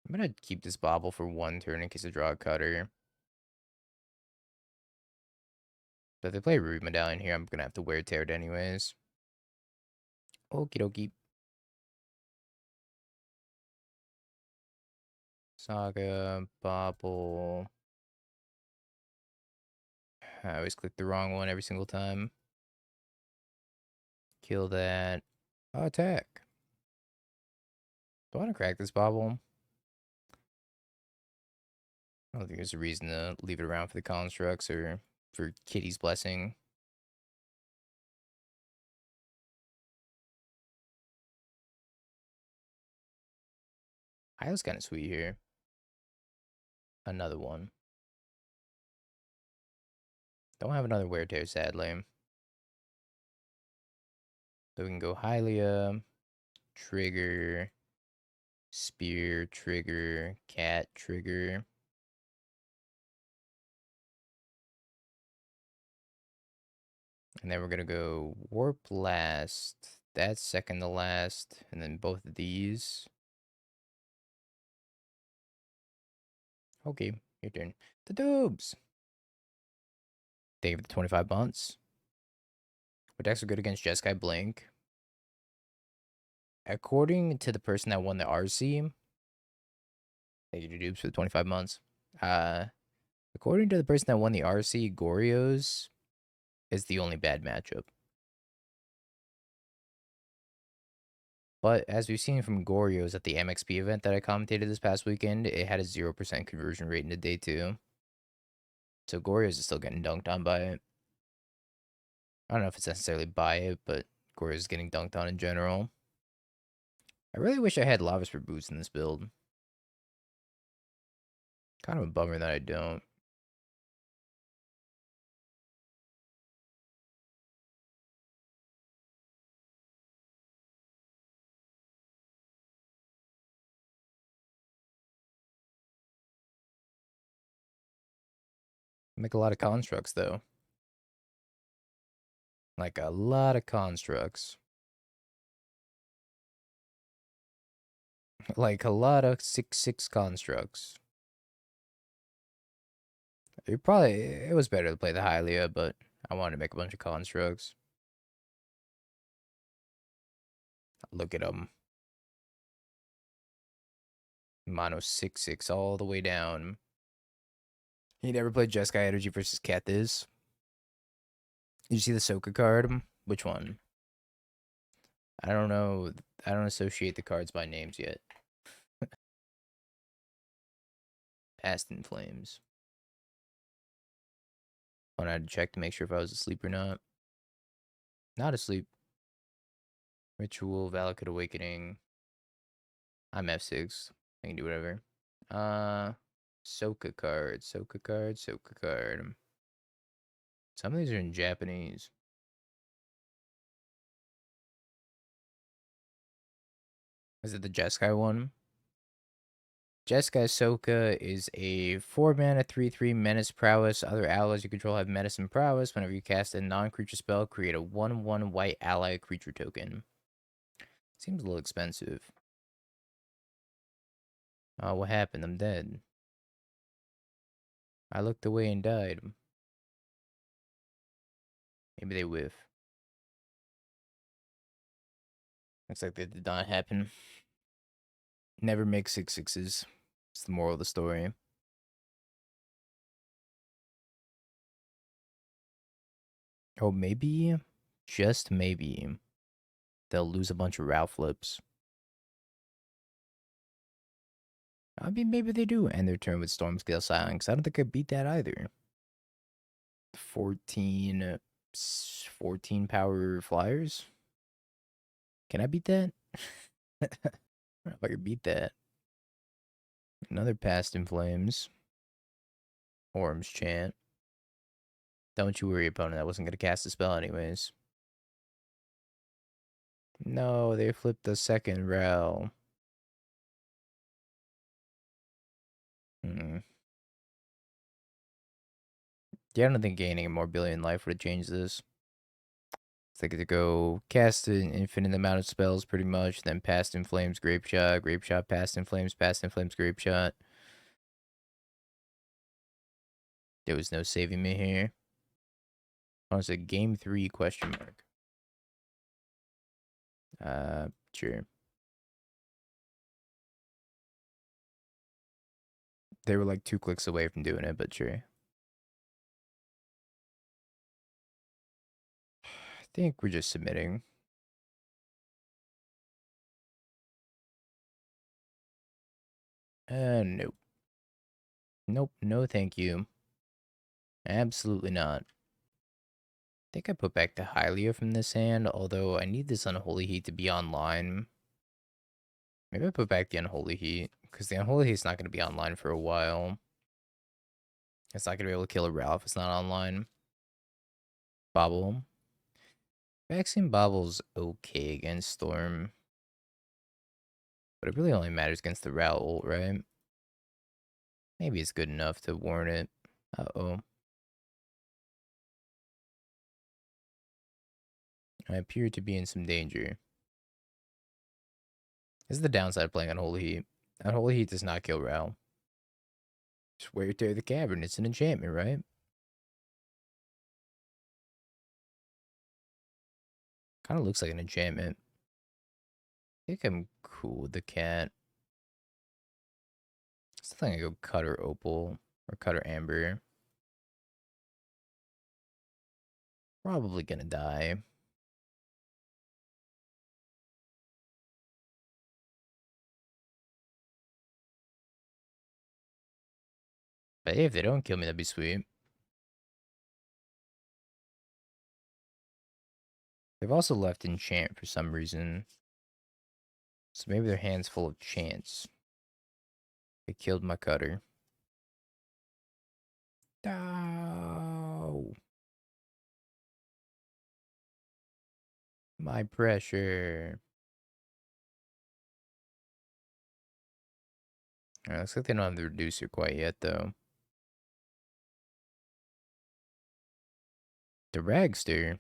I'm gonna keep this Bauble for one turn in case I draw a Cutter. But if they play Root Medallion here, I'm gonna have to wear Tear it anyways. Okie dokie. Saga, Bauble. I always click the wrong one every single time. Kill that. Attack. Do I want to crack this Bauble? I don't think there's a reason to leave it around for the constructs or for Kitty's Blessing. Haliya's kind of sweet here. Another one. Don't have another Wear Tear, sadly. So we can go Haliya, Trigger, Spear, Trigger, Cat, Trigger. And then we're going to go Warp last. That's second to last. And then both of these. Okay, your turn. The Doobs. They give it 25 months. What decks are good against Jeskai Blink? According to the person that won the RC, thank you to Doobs for the 25 months. According to the person that won the RC, Goryo's is the only bad matchup. But as we've seen from Goryo's at the MXP event that I commentated this past weekend, it had a 0% conversion rate into day 2. So Goryo's is still getting dunked on by it. I don't know if it's necessarily by it, but Goryo's is getting dunked on in general. I really wish I had Lava for boots in this build. Kind of a bummer that I don't. Make a lot of constructs, though. Like a lot of constructs. Like a lot of 6/6 constructs. It was better to play the Haliya, but I wanted to make a bunch of constructs. Look at them. Mono 6/6 all the way down. He never played Jeskai Energy versus Kethis. Did you see the Soka card? Which one? I don't know. I don't associate the cards by names yet. Past in Flames. I had to check to make sure if I was asleep or not. Not asleep. Ritual, Valakut Awakening. I'm F6. I can do whatever. Soka card. Soka card. Soka card. Some of these are in Japanese. Is it the Jeskai one? Jeskai Soka is a 4-mana 3/3 Menace Prowess. Other allies you control have Menace and Prowess. Whenever you cast a non-creature spell, create a 1/1 white ally creature token. Seems a little expensive. Oh, what happened? I'm dead. I looked away and died. Maybe they whiff. Looks like that did not happen. Never make 6/6s. It's the moral of the story. Oh, maybe, just maybe, they'll lose a bunch of route flips. I mean, maybe they do end their turn with Stormscale Silence. I don't think I beat that either. 14 power flyers? Can I beat that? I don't know if I could beat that. Another Past in Flames. Orm's Chant. Don't you worry, opponent. I wasn't going to cast a spell anyways. No, they flipped the second Rel. Hmm. Yeah, I don't think gaining a more billion life would have changed this. It's like to go cast an infinite amount of spells pretty much, then Past in Flames, Grape Shot, Past in Flames, Grape Shot. There was no saving me here. Oh, it's a game 3 question mark. Sure. They were like 2 clicks away from doing it, but sure. I think we're just submitting. Nope. Nope, no thank you. Absolutely not. I think I put back the Haliya from this hand, although I need this Unholy Heat to be online. Maybe I put back the Unholy Heat, because the Unholy Heat's not going to be online for a while. It's not going to be able to kill a Ralph. It's not online. Bauble. Vexing Bauble's okay against Storm. But it really only matters against the Ral ult, right? Maybe it's good enough to warn it. Uh-oh. I appear to be in some danger. This is the downside of playing Unholy Heat. Unholy Heat does not kill Ral. Just Wear Tear the Cavern. It's an enchantment, right? Kind of looks like an enchantment. I think I'm cool with the cat. Still think I go Cutter Opal or Cutter Amber. Probably gonna die. But hey, if they don't kill me, that'd be sweet. They've also left enchant for some reason. So maybe their hand's full of chance. They killed my Cutter. No. My pressure. Alright, looks like they don't have the reducer quite yet, though. The Ragster.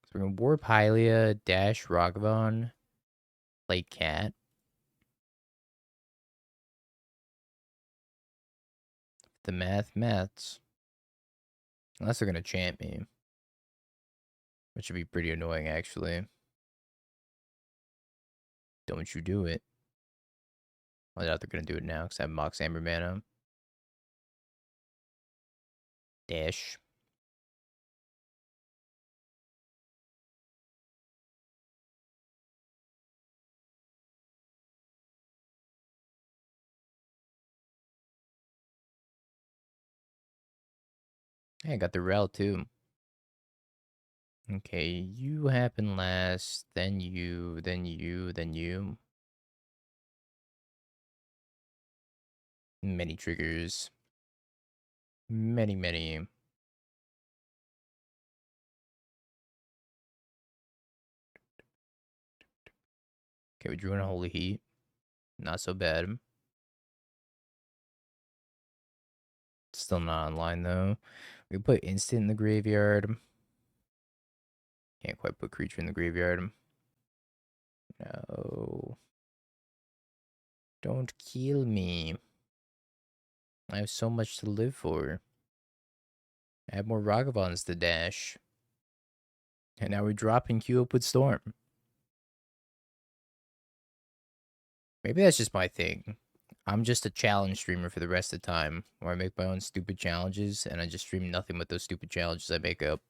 So we're gonna Warp Haliya, Dash Ragavan, play Cat. The maths. Unless they're gonna chant me. Which would be pretty annoying, actually. Don't you do it. I doubt they're gonna do it now, because I have Mox Amber mana. Dash. Hey, I got the Rel, too. Okay, you happen last, then you, then you, then you. Many triggers. Many. Okay, we drew in Unholy Heat. Not so bad. Still not online, though. We put instant in the graveyard. Can't quite put creature in the graveyard. No. Don't kill me. I have so much to live for. I have more Ragavans to dash. And now we drop and queue up with Storm. Maybe that's just my thing. I'm just a challenge streamer for the rest of the time, where I make my own stupid challenges, and I just stream nothing but those stupid challenges I make up.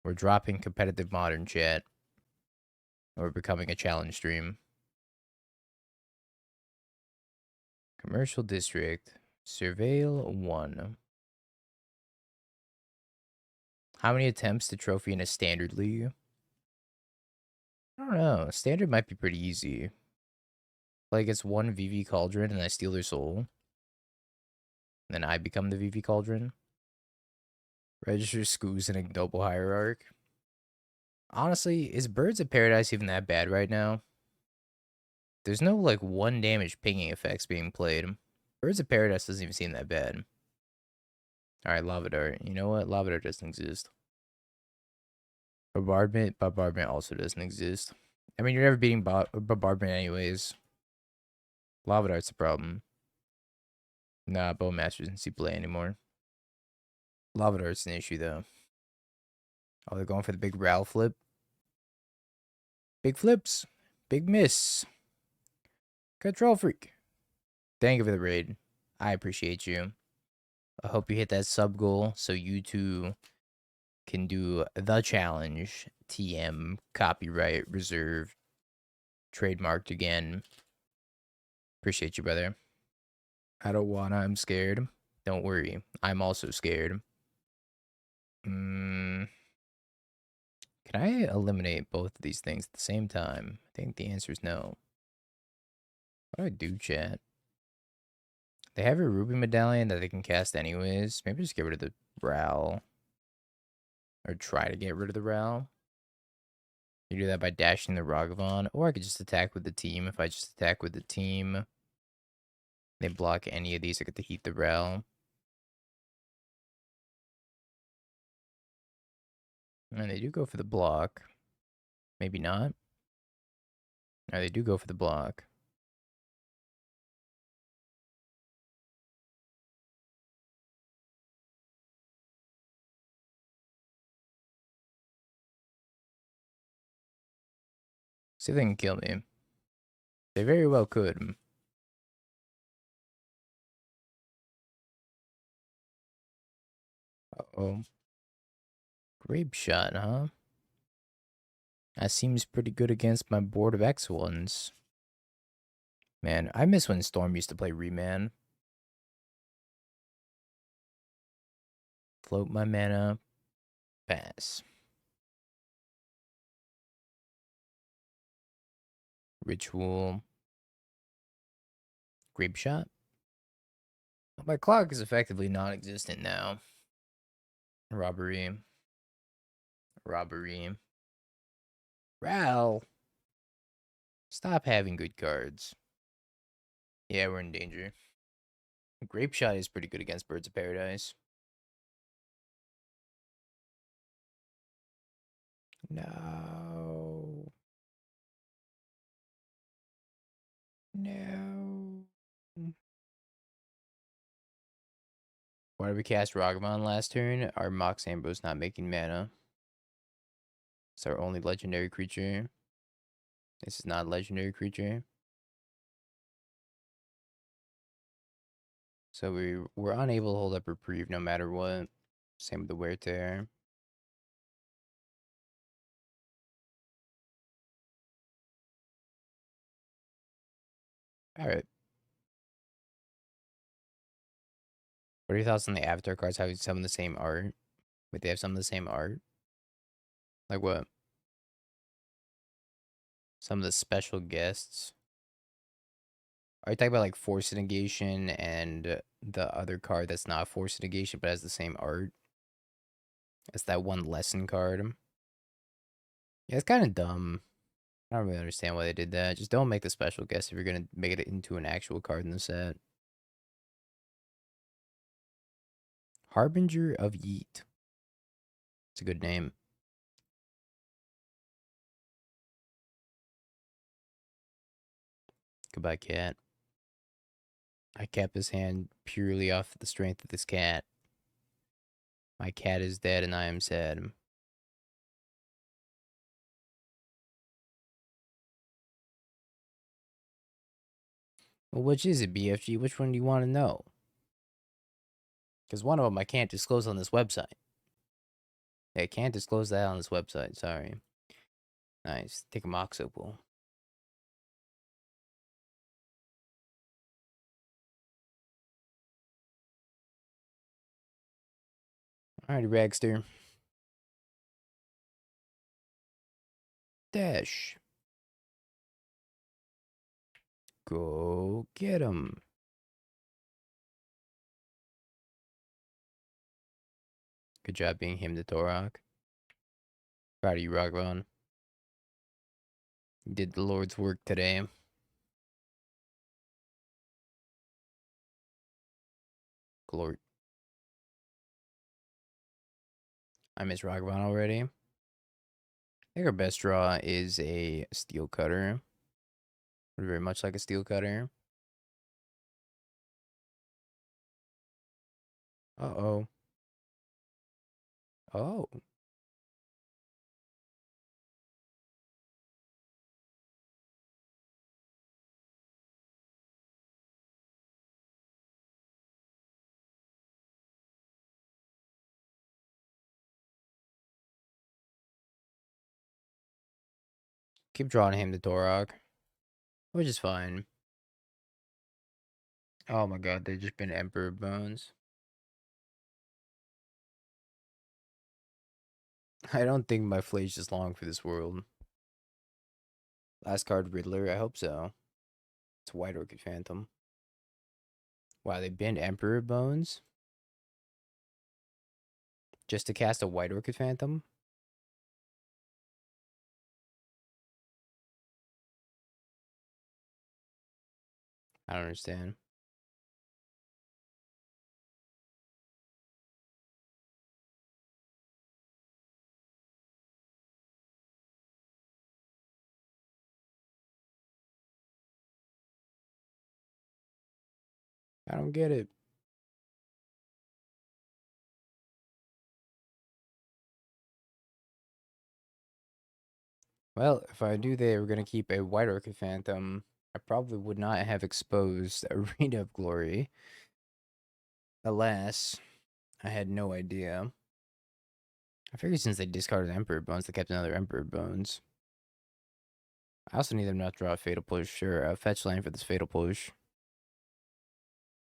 We're dropping competitive modern chat. Or becoming a challenge stream. Commercial District. Surveil 1. How many attempts to trophy in a standard league? I don't know. Standard might be pretty easy. Like, it's one VV Cauldron and I steal their soul. Then I become the VV Cauldron. Register Scoos and Ignoble Hierarch. Honestly, is Birds of Paradise even that bad right now? There's no, like, 1 damage pinging effects being played. Birds of Paradise doesn't even seem that bad. Alright, Lava Dart. You know what? Lava Dart doesn't exist. Bombardment also doesn't exist. I mean, you're never beating Bombardment anyways. Lava Dart's the problem. Nah, Bowmaster doesn't see play anymore. Lava Dart's an issue, though. Oh, they're going for the big Ral flip. Big flips. Big miss. Control freak. Thank you for the raid. I appreciate you. I hope you hit that sub goal so you too can do the challenge. TM, copyright, reserved, trademarked again. Appreciate you, brother. I don't wanna, I'm scared. Don't worry, I'm also scared. Can I eliminate both of these things at the same time? I think the answer is no. What do I do, chat? They have a Ruby Medallion that they can cast anyways. Maybe just get rid of the Ral. Or try to get rid of the Ral. You do that by dashing the Ragavan. Or I could just attack with the team. If I just attack with the team, they block any of these. I get to heat the Ral. And they do go for the block. Maybe not. Or they do go for the block. See if they can kill me. They very well could. Uh-oh. Grape shot, huh? That seems pretty good against my board of X ones. Man, I miss when Storm used to play Reman. Float my mana. Pass. Ritual. Grape shot. My clock is effectively non-existent now. Robbery. Robbery. Ral. Stop having good cards. Yeah, we're in danger. Grape shot is pretty good against Birds of Paradise. No. No. Why did we cast Ragavan last turn? Our Mox Amber is not making mana. It's our only legendary creature. This is not a legendary creature. So we're unable to hold up Reprieve no matter what. Same with the Wear Tear. Alright. What are your thoughts on the Avatar cards having some of the same art? Wait, they have some of the same art? Like what? Some of the special guests? Are you talking about like Force Negation and the other card that's not Force Negation but has the same art? It's that one lesson card. Yeah, it's kind of dumb. I don't really understand why they did that. Just don't make the special guest if you're going to make it into an actual card in the set. Harbinger of Yeet. It's a good name. Goodbye, cat. I kept his hand purely off the strength of this cat. My cat is dead and I am sad. Well, which is it, BFG? Which one do you want to know? Because one of them I can't disclose on this website. I can't disclose that on this website. Sorry. Nice. Take a Mox Opal. Alrighty, Ragster. Dash. Go get him. Good job being him to Torok. Proud of you, Ragavan. You did the Lord's work today. Glory. I miss Ragavan already. think our best draw is a Steel Cutter. Very much like a Steel Cutter. Uh-oh. Oh. Keep drawing him the Torok. Which is fine. Oh my god, they've just been Emperor Bones. I don't think my Phlage is long for this world. Last card, Riddler. I hope so. It's White Orchid Phantom. Wow, they banned Emperor Bones? Just to cast a White Orchid Phantom? I don't understand. I don't get it. Well, if I knew they were going to keep a White Orchid Phantom, I probably would not have exposed Arena of Glory. Alas, I had no idea. I figured since they discarded Emperor Bones, they kept another Emperor Bones. I also need them not to draw a Fatal Push. Sure, fetch land for this Fatal Push.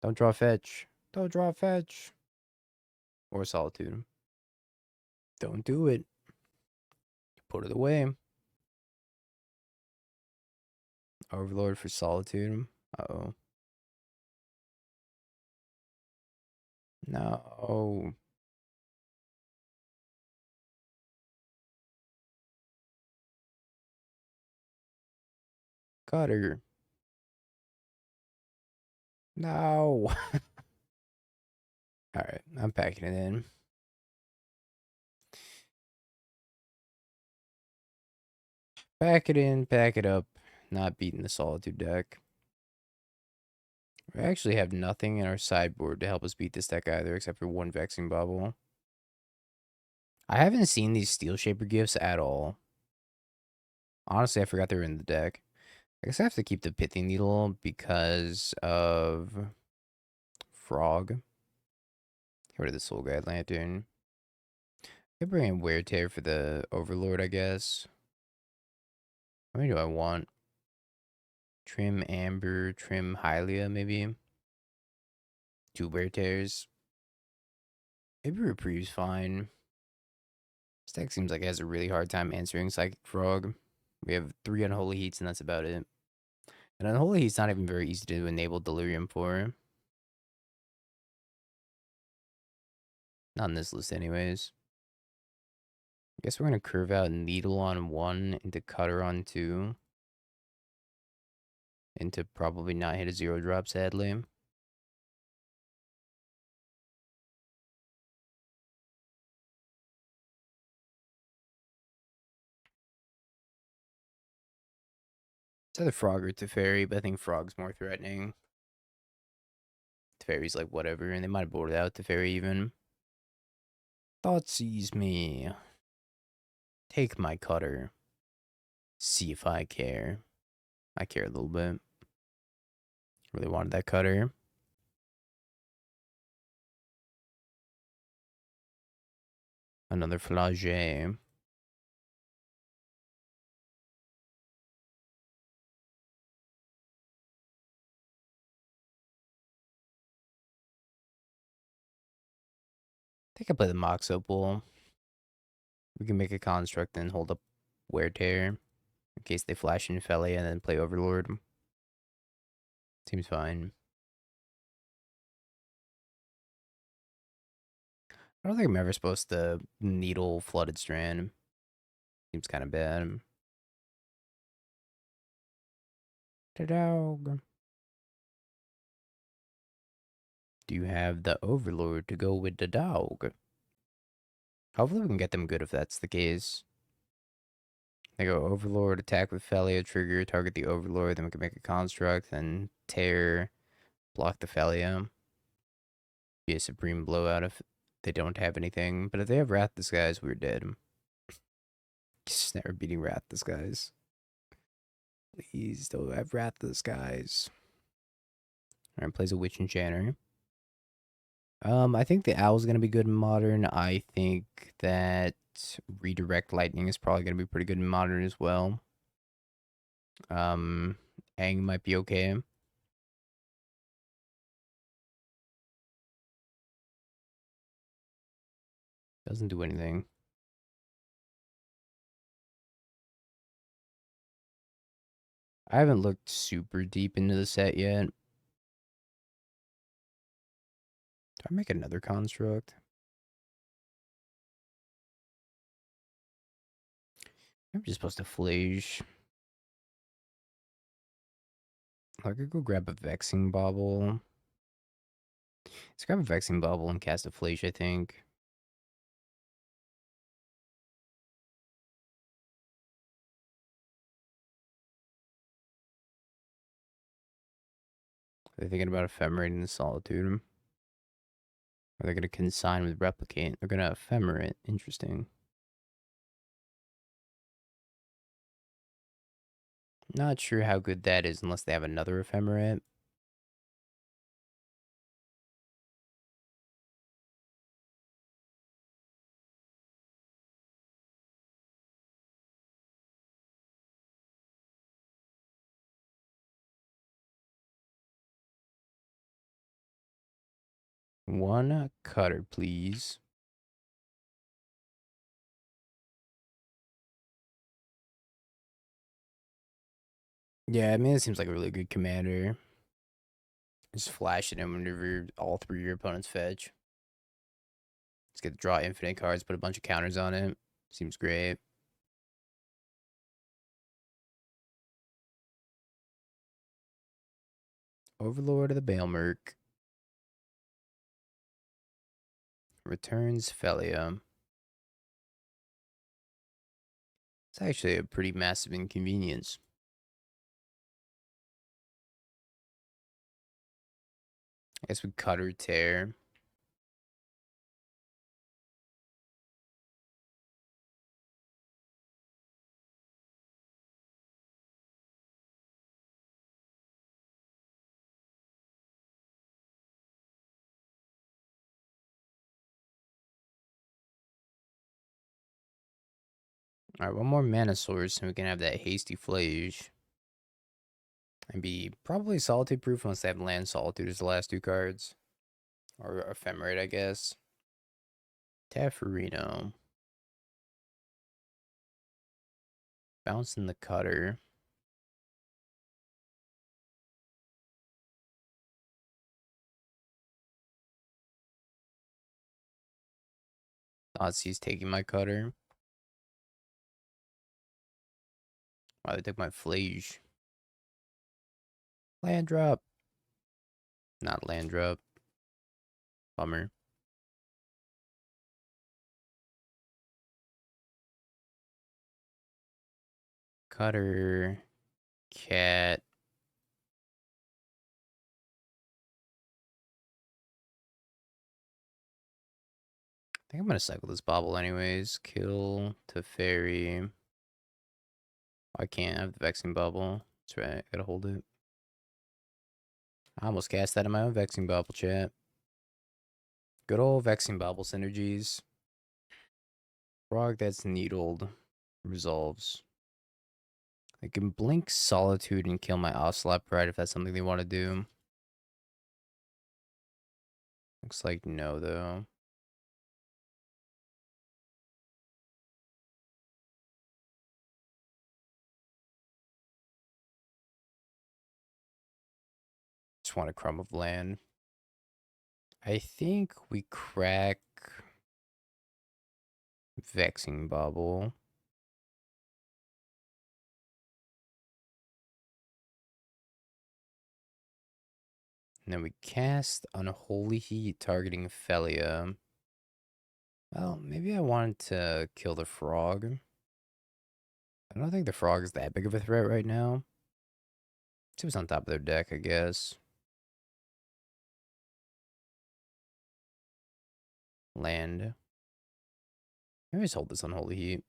Don't draw fetch. Don't draw fetch. Or Solitude. Don't do it. Put it away. Overlord for Solitude. Uh-oh. No. Cutter. No. Alright, I'm packing it in. Pack it in, pack it up. Not beating the Solitude deck. We actually have nothing in our sideboard to help us beat this deck either, except for one Vexing Bauble. I haven't seen these Steelshaper gifts at all. Honestly, I forgot they were in the deck. I guess I have to keep the Pithing Needle because of Frog. Get rid of the Soul Guide Lantern. I could bring in Wear Tear for the Overlord, I guess. How many do I want? Trim Amber, Trim Haliya, maybe. 2 Wear Tears. Maybe Reprieve's fine. This deck seems like it has a really hard time answering Psychic Frog. We have 3 Unholy Heats, and that's about it. And Unholy Heat's not even very easy to enable Delirium for. Not in this list, anyways. I guess we're going to curve out Needle on 1 into Cutter on 2. Into probably not hit a 0-drop, sadly. It's either Frog or Teferi, but I think Frog's more threatening. Teferi's like whatever, and they might have boarded out Teferi even. Thought seize me. Take my Cutter. See if I care. I care a little bit. Really wanted that Cutter. Another Phlage. I think I play the Mox Opal. We can make a construct and hold up Wear Tear in case they flash in Haliya and then play Overlord. Seems fine. I don't think I'm ever supposed to Needle Flooded Strand. Seems kind of bad. The dog. Do you have the Overlord to go with the dog? Hopefully we can get them good if that's the case. They go Overlord, attack with Haliya, trigger, target the Overlord, then we can make a construct, then tear, block the Haliya. Be a supreme blowout if they don't have anything. But if they have Wrath Disguise, we're dead. Just never beating Wrath Disguise. Please don't have Wrath Disguise. Alright, plays a Witch Enchanter. I think the Owl's gonna be good in Modern. I think that Redirect Lightning is probably gonna be pretty good in Modern as well. Aang might be okay. Doesn't do anything. I haven't looked super deep into the set yet. Do I make another construct? I'm just supposed to Phlage. I could go grab a Vexing Bauble. Let's grab a Vexing Bauble and cast a Phlage, I think. Are they thinking about Ephemerating the Solitude? Are they going to consign with Replicate? They're going to Ephemerate. Interesting. Not sure how good that is unless they have another Ephemerate. One cutter, please. Yeah, I mean, it seems like a really good commander. Just flash at him whenever all three of your opponents fetch. Let's get to draw infinite cards, put a bunch of counters on it. Seems great. Overlord of the Baelmerk. Returns Haliya. It's actually a pretty massive inconvenience. I guess we Cutter Tear. Alright, one more mana source and we can have that hasty Phlage. And be probably Solitude proof unless they have Land Solitude as the last two cards. Or Ephemerate, I guess. Tefferino. Bouncing the Cutter. Thoughtsy's taking my Cutter. Wow, they took my Phlage. Land drop. Not land drop. Bummer. Cutter. Cat. I think I'm gonna cycle this Bauble anyways. Kill Teferi. I can't have the Vexing Bauble. That's right, I gotta hold it. I almost cast that in my own Vexing Bauble, chat. Good old Vexing Bauble synergies. Frog that's needled. Resolves. I can blink Solitude and kill my Ocelot Pride if that's something they want to do. Looks like no, though. Just want a crumb of land. I think we crack Vexing Bauble. And then we cast Unholy Heat targeting Haliya. Well, maybe I wanted to kill the frog. I don't think the frog is that big of a threat right now. See what's on top of their deck, I guess. Land. Maybe just hold this Unholy Heat.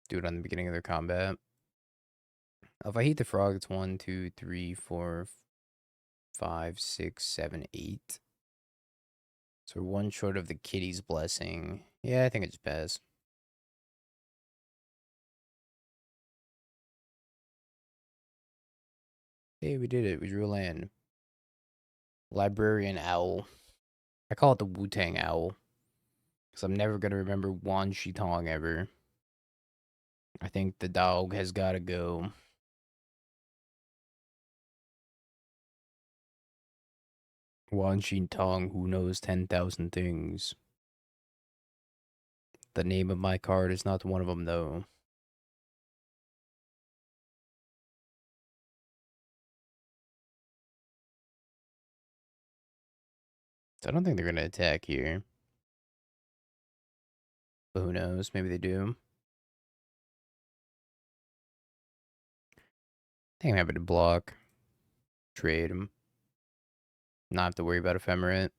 Do it on the beginning of their combat. If I heat the frog, it's 1, 2, 3, 4, 5, 6, 7, 8. So we're one short of the kitty's blessing. Yeah, I think I just pass. Hey, we did it. We drew a land. Librarian Owl. I call it the Wu-Tang Owl. Because I'm never going to remember Wan Shi Tong ever. I think the dog has got to go. Wan Shi Tong, who knows 10,000 things. The name of my card is not one of them, though. So I don't think they're going to attack here. But who knows? Maybe they do. I think I'm happy to block. Trade them. Not have to worry about Ephemerate.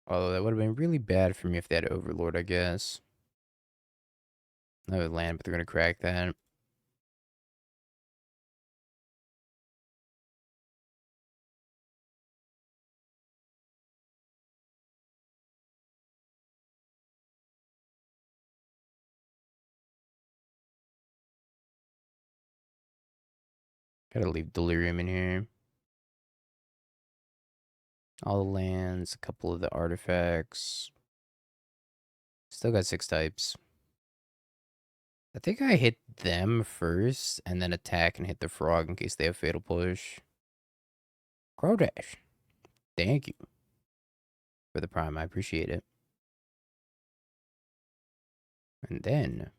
Although that would have been really bad for me if they had Overlord, I guess. I would land, but they're going to crack that. Gotta leave Delirium in here. All the lands, a couple of the artifacts. Still got 6 types. I think I hit them first, and then attack and hit the frog in case they have Fatal Push. Crow Dash. Thank you for the prime. I appreciate it. And then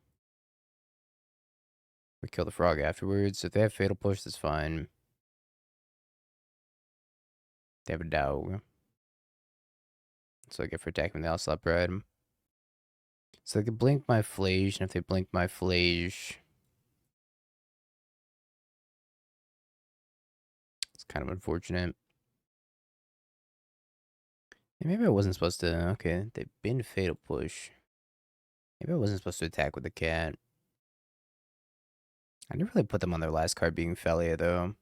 we kill the frog afterwards. If they have Fatal Push, that's fine. They have a dog. So I get for attacking the Ocelot Pride. So they can blink my Phlage, and if they blink my Phlage, it's kind of unfortunate. And maybe I wasn't supposed to. Okay, they've been Fatal Push. Maybe I wasn't supposed to attack with the cat. I never really put them on their last card being Haliya, though.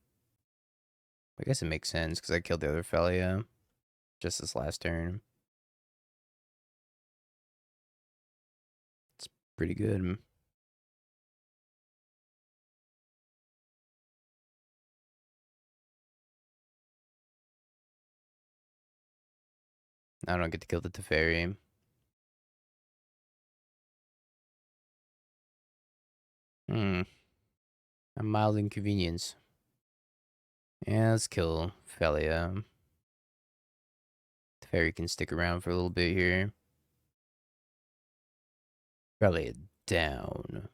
I guess it makes sense because I killed the other Haliya just this last turn. It's pretty good. I don't get to kill the Teferi. A mild inconvenience. Yeah, let's kill Haliya. Teferi can stick around for a little bit here. Haliya down.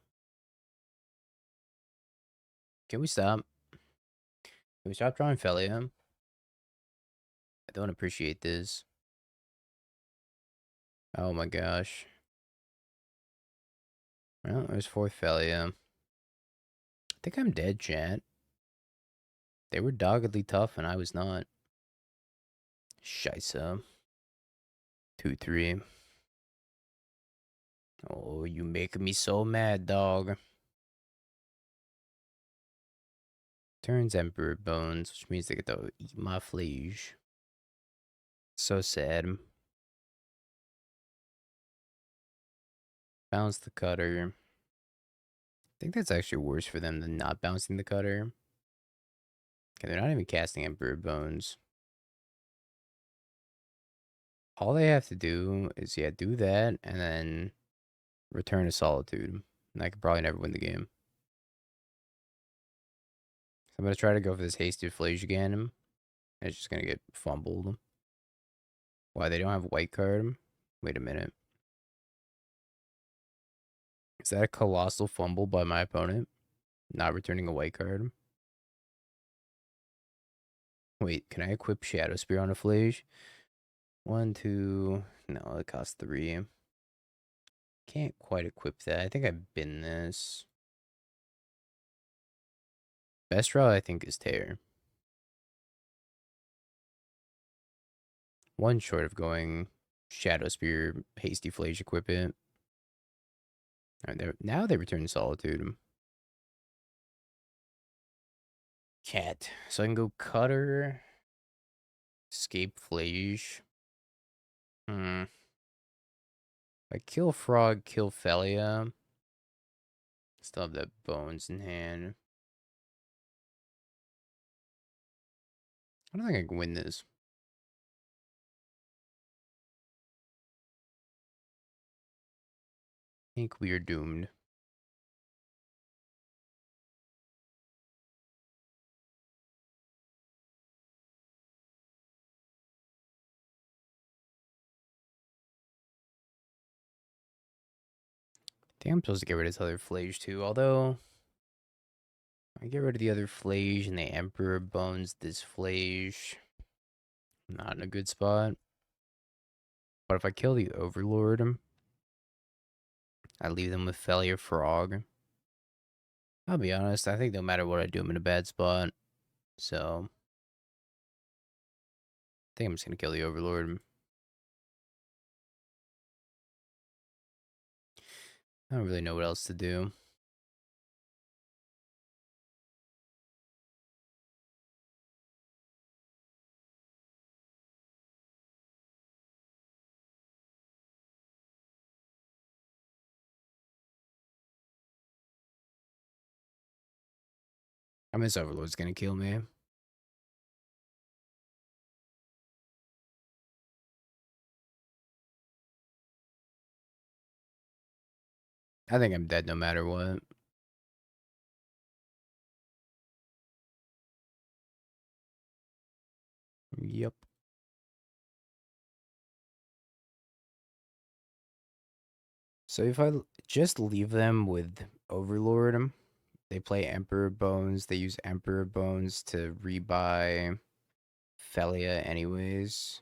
Can we stop? Can we stop drawing Haliya? I don't appreciate this. Oh my gosh. Well, there's 4th Haliya. I think I'm dead, chat. They were doggedly tough and I was not. Scheisse. 2-3. Oh, you making me so mad, dog. Turns Emperor Bones, which means they get to eat my Phlage. So sad. Bounce the Cutter. I think that's actually worse for them than not bouncing the Cutter. Okay, they're not even casting Emperor Bones. All they have to do is, yeah, do that, and then return to Solitude. And I could probably never win the game. So I'm going to try to go for this hasted Phlage again. And it's just going to get fumbled. Why, they don't have a white card? Wait a minute. Is that a colossal fumble by my opponent? Not returning a white card? Wait, can I equip Shadowspear on a Phlage? 1, 2... No, it costs 3. Can't quite equip that. I think I've been this. Best route, I think, is Tear. One short of going Shadowspear, Hasty Phlage, equip it. Right, now they return Solitude. Cat. So I can go Cutter, Escape Phlage. If I kill Frog, kill Haliya. Still have that Bones in hand. I don't think I can win this. I think we are doomed. I think I'm supposed to get rid of this other Phlage too, although I get rid of the other Phlage and the Emperor Bones this Phlage. Not in a good spot. But if I kill the Overlord, I leave them with Haliya Frog. I'll be honest, I think no matter what I do, I'm in a bad spot. So I think I'm just gonna kill the Overlord. I don't really know what else to do. I mean, this Overlord's gonna kill me. I think I'm dead no matter what. Yep. So if I just leave them with Overlord, they play Emperor Bones. They use Emperor Bones to rebuy Haliya anyways.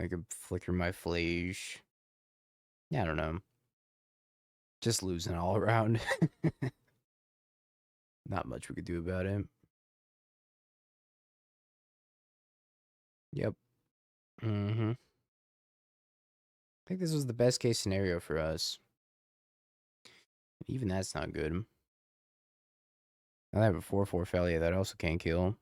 I could flicker my Phlage. Yeah, I don't know. Just losing all around. Not much we could do about it. Yep. I think this was the best case scenario for us. Even that's not good. I have a 4/4 Haliya that I also can't kill.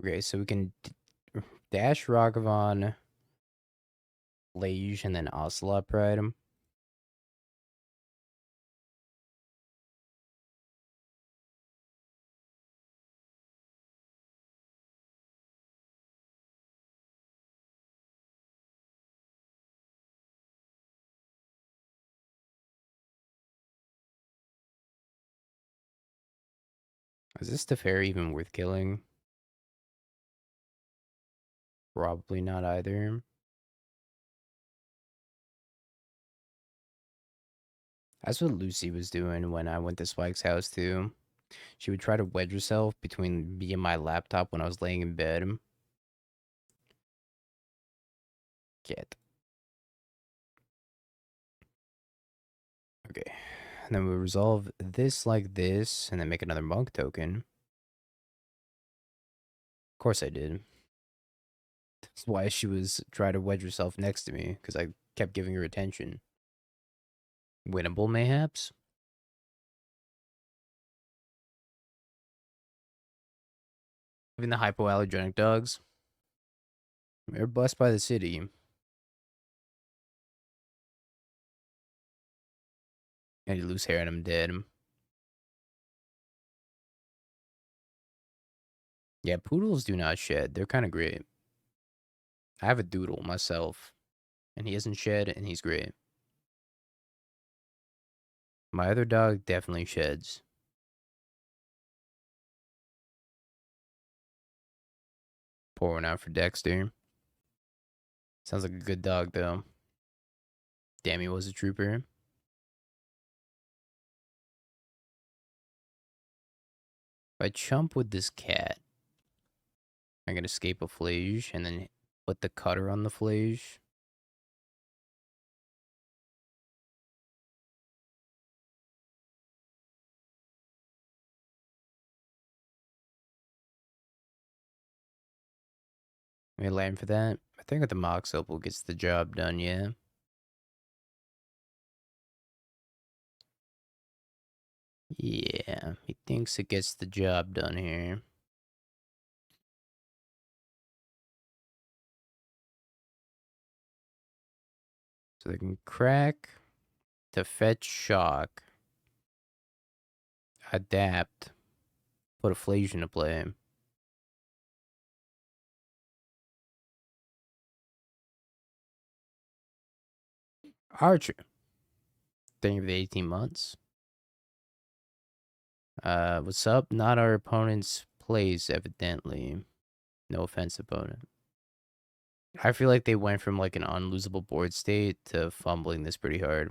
Okay, so we can dash Ragavan, Phlage, and then Ocelot Pride. Is this Teferi even worth killing? Probably not either. That's what Lucy was doing when I went to Spike's house too. She would try to wedge herself between me and my laptop when I was laying in bed. Get. Okay. And then we resolve this like this, and then make another monk token. Of course I did. That's why she was trying to wedge herself next to me, because I kept giving her attention. Winnable, mayhaps? Even the hypoallergenic dogs. They're blessed by the city. And you lose hair and I'm dead. Yeah, poodles do not shed. They're kind of great. I have a doodle myself, and he hasn't shed, and he's great. My other dog definitely sheds. Pour one out for Dexter. Sounds like a good dog, though. Damn, he was a trooper. If I chump with this cat, I can escape a Phlage and then put the cutter on the Phlage. May land for that. I think that the Mox Opal gets the job done, yeah. Yeah, he thinks it gets the job done here. So they can crack to fetch shock, adapt, put a Phlage into play. Archer. Thank you for the 18 months. What's up? Not our opponent's plays, evidently. No offense, opponent. I feel like they went from like an unlosable board state to fumbling this pretty hard.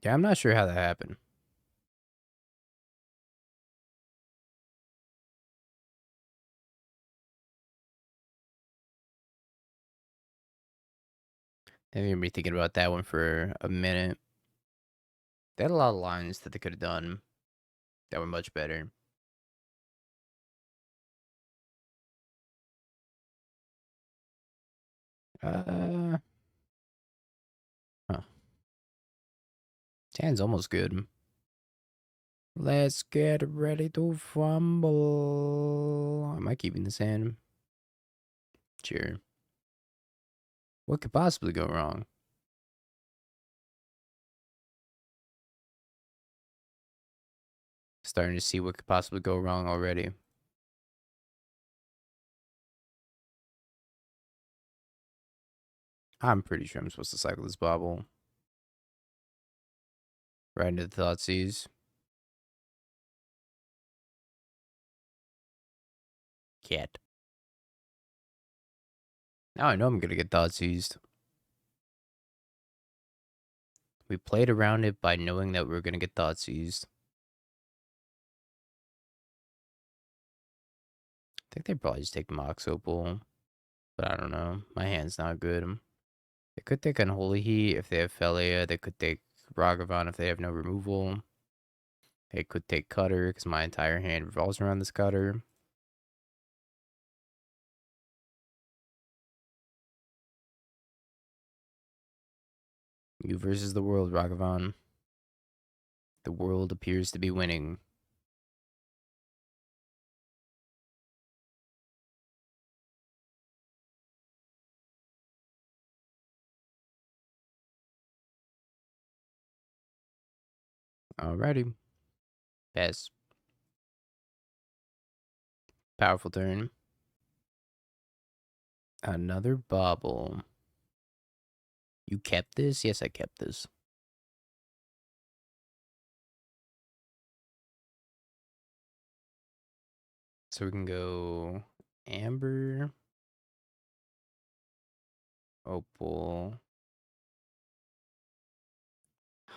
Yeah, I'm not sure how that happened. I've been thinking about that one for a minute. They had a lot of lines that they could have done that were much better. Huh. Hand's almost good. Let's get ready to fumble. Am I keeping this hand? Sure. What could possibly go wrong? Starting to see what could possibly go wrong already. I'm pretty sure I'm supposed to cycle this bauble. Right into the Thoughtseize. Cat. Now I know I'm gonna get Thoughtseized. We played around it by knowing that we were gonna get Thoughtseized. I think they probably just take Mox Opal. But I don't know. My hand's not good. They could take Unholy Heat if they have Haliya. They could take Ragavan if they have no removal. They could take Cutter because my entire hand revolves around this Cutter. You versus the world, Ragavan. The world appears to be winning. Alrighty. Pass. Powerful turn. Another bauble. You kept this? Yes, I kept this. So we can go Amber, Opal,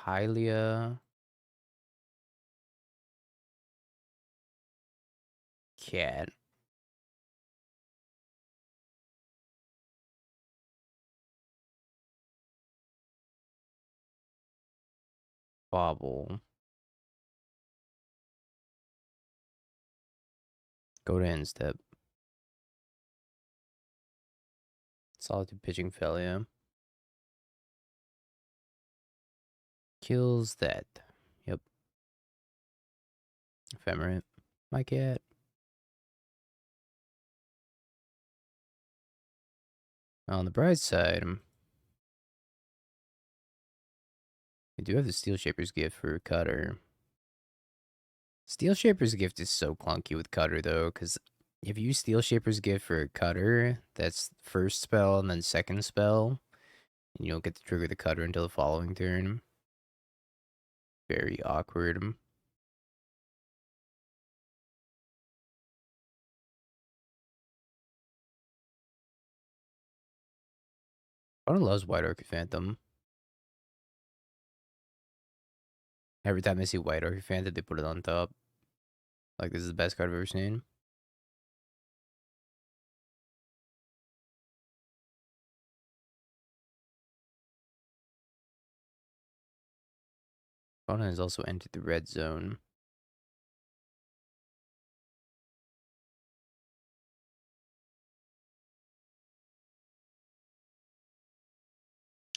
Haliya, Cat, Bauble. Go to end step. Solitude pitching Haliya. Kills that. Yep. Ephemerate. My cat. On the bright side, we do have the Steelshaper's gift for Cutter. Steelshaper's gift is so clunky with Cutter, though, because if you use Steelshaper's gift for Cutter, that's first spell and then second spell, and you don't get to trigger the Cutter until the following turn. Very awkward. Opponent loves White Orchid Phantom. Every time they see White Orchid Phantom, they put it on top. Like, this is the best card I've ever seen. Opponent has also entered the red zone.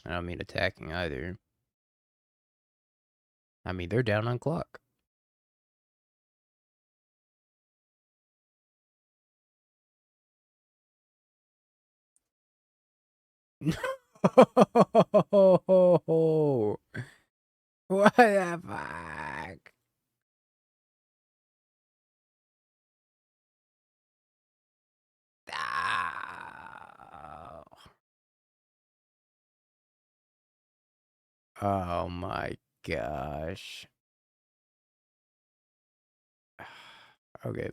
I don't mean attacking either. I mean, they're down on clock. What the fuck? Oh my gosh. Okay.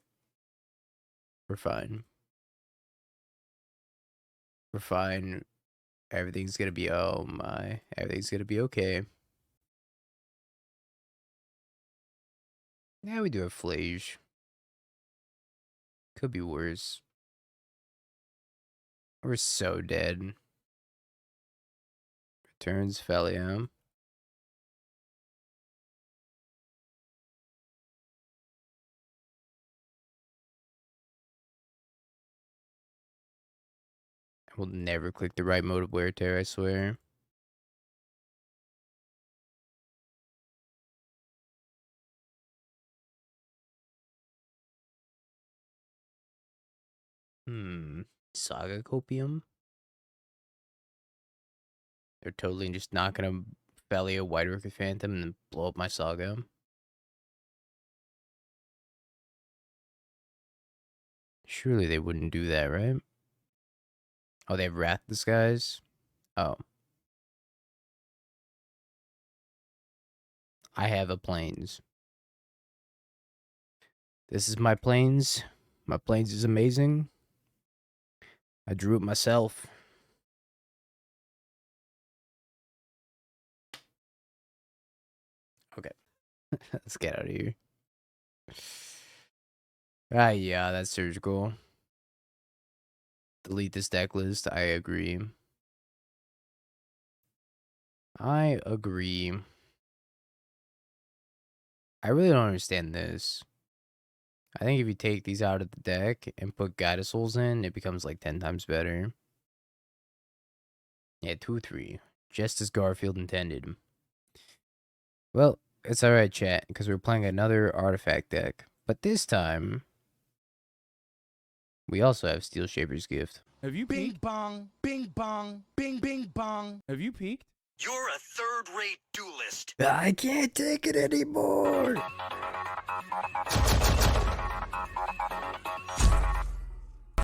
We're fine. We're fine. Everything's gonna be, oh my. Everything's gonna be okay. Yeah, we do have Phlage. Could be worse. We're so dead. Returns Haliya. We'll never click the right mode of wear tear, I swear. Saga Copium? They're totally just not gonna belly a White Orchid Phantom and then blow up my Saga. Surely they wouldn't do that, right? Oh, they have Wrath Disguise? Oh. I have a Plains. This is my Plains. My Plains is amazing. I drew it myself. Okay. Let's get out of here. Ah, yeah, that's surgical. Delete this deck list. I agree. I agree. I really don't understand this. I think if you take these out of the deck and put Guided Souls in, it becomes like 10 times better. Yeah, 2-3. Just as Garfield intended. Well, it's alright, chat, because we're playing another artifact deck. But this time, we also have Steelshaper's Gift. Have you peeked? Bing bong, bing bing bong. Have you peeked? You're a third-rate duelist. I can't take it anymore.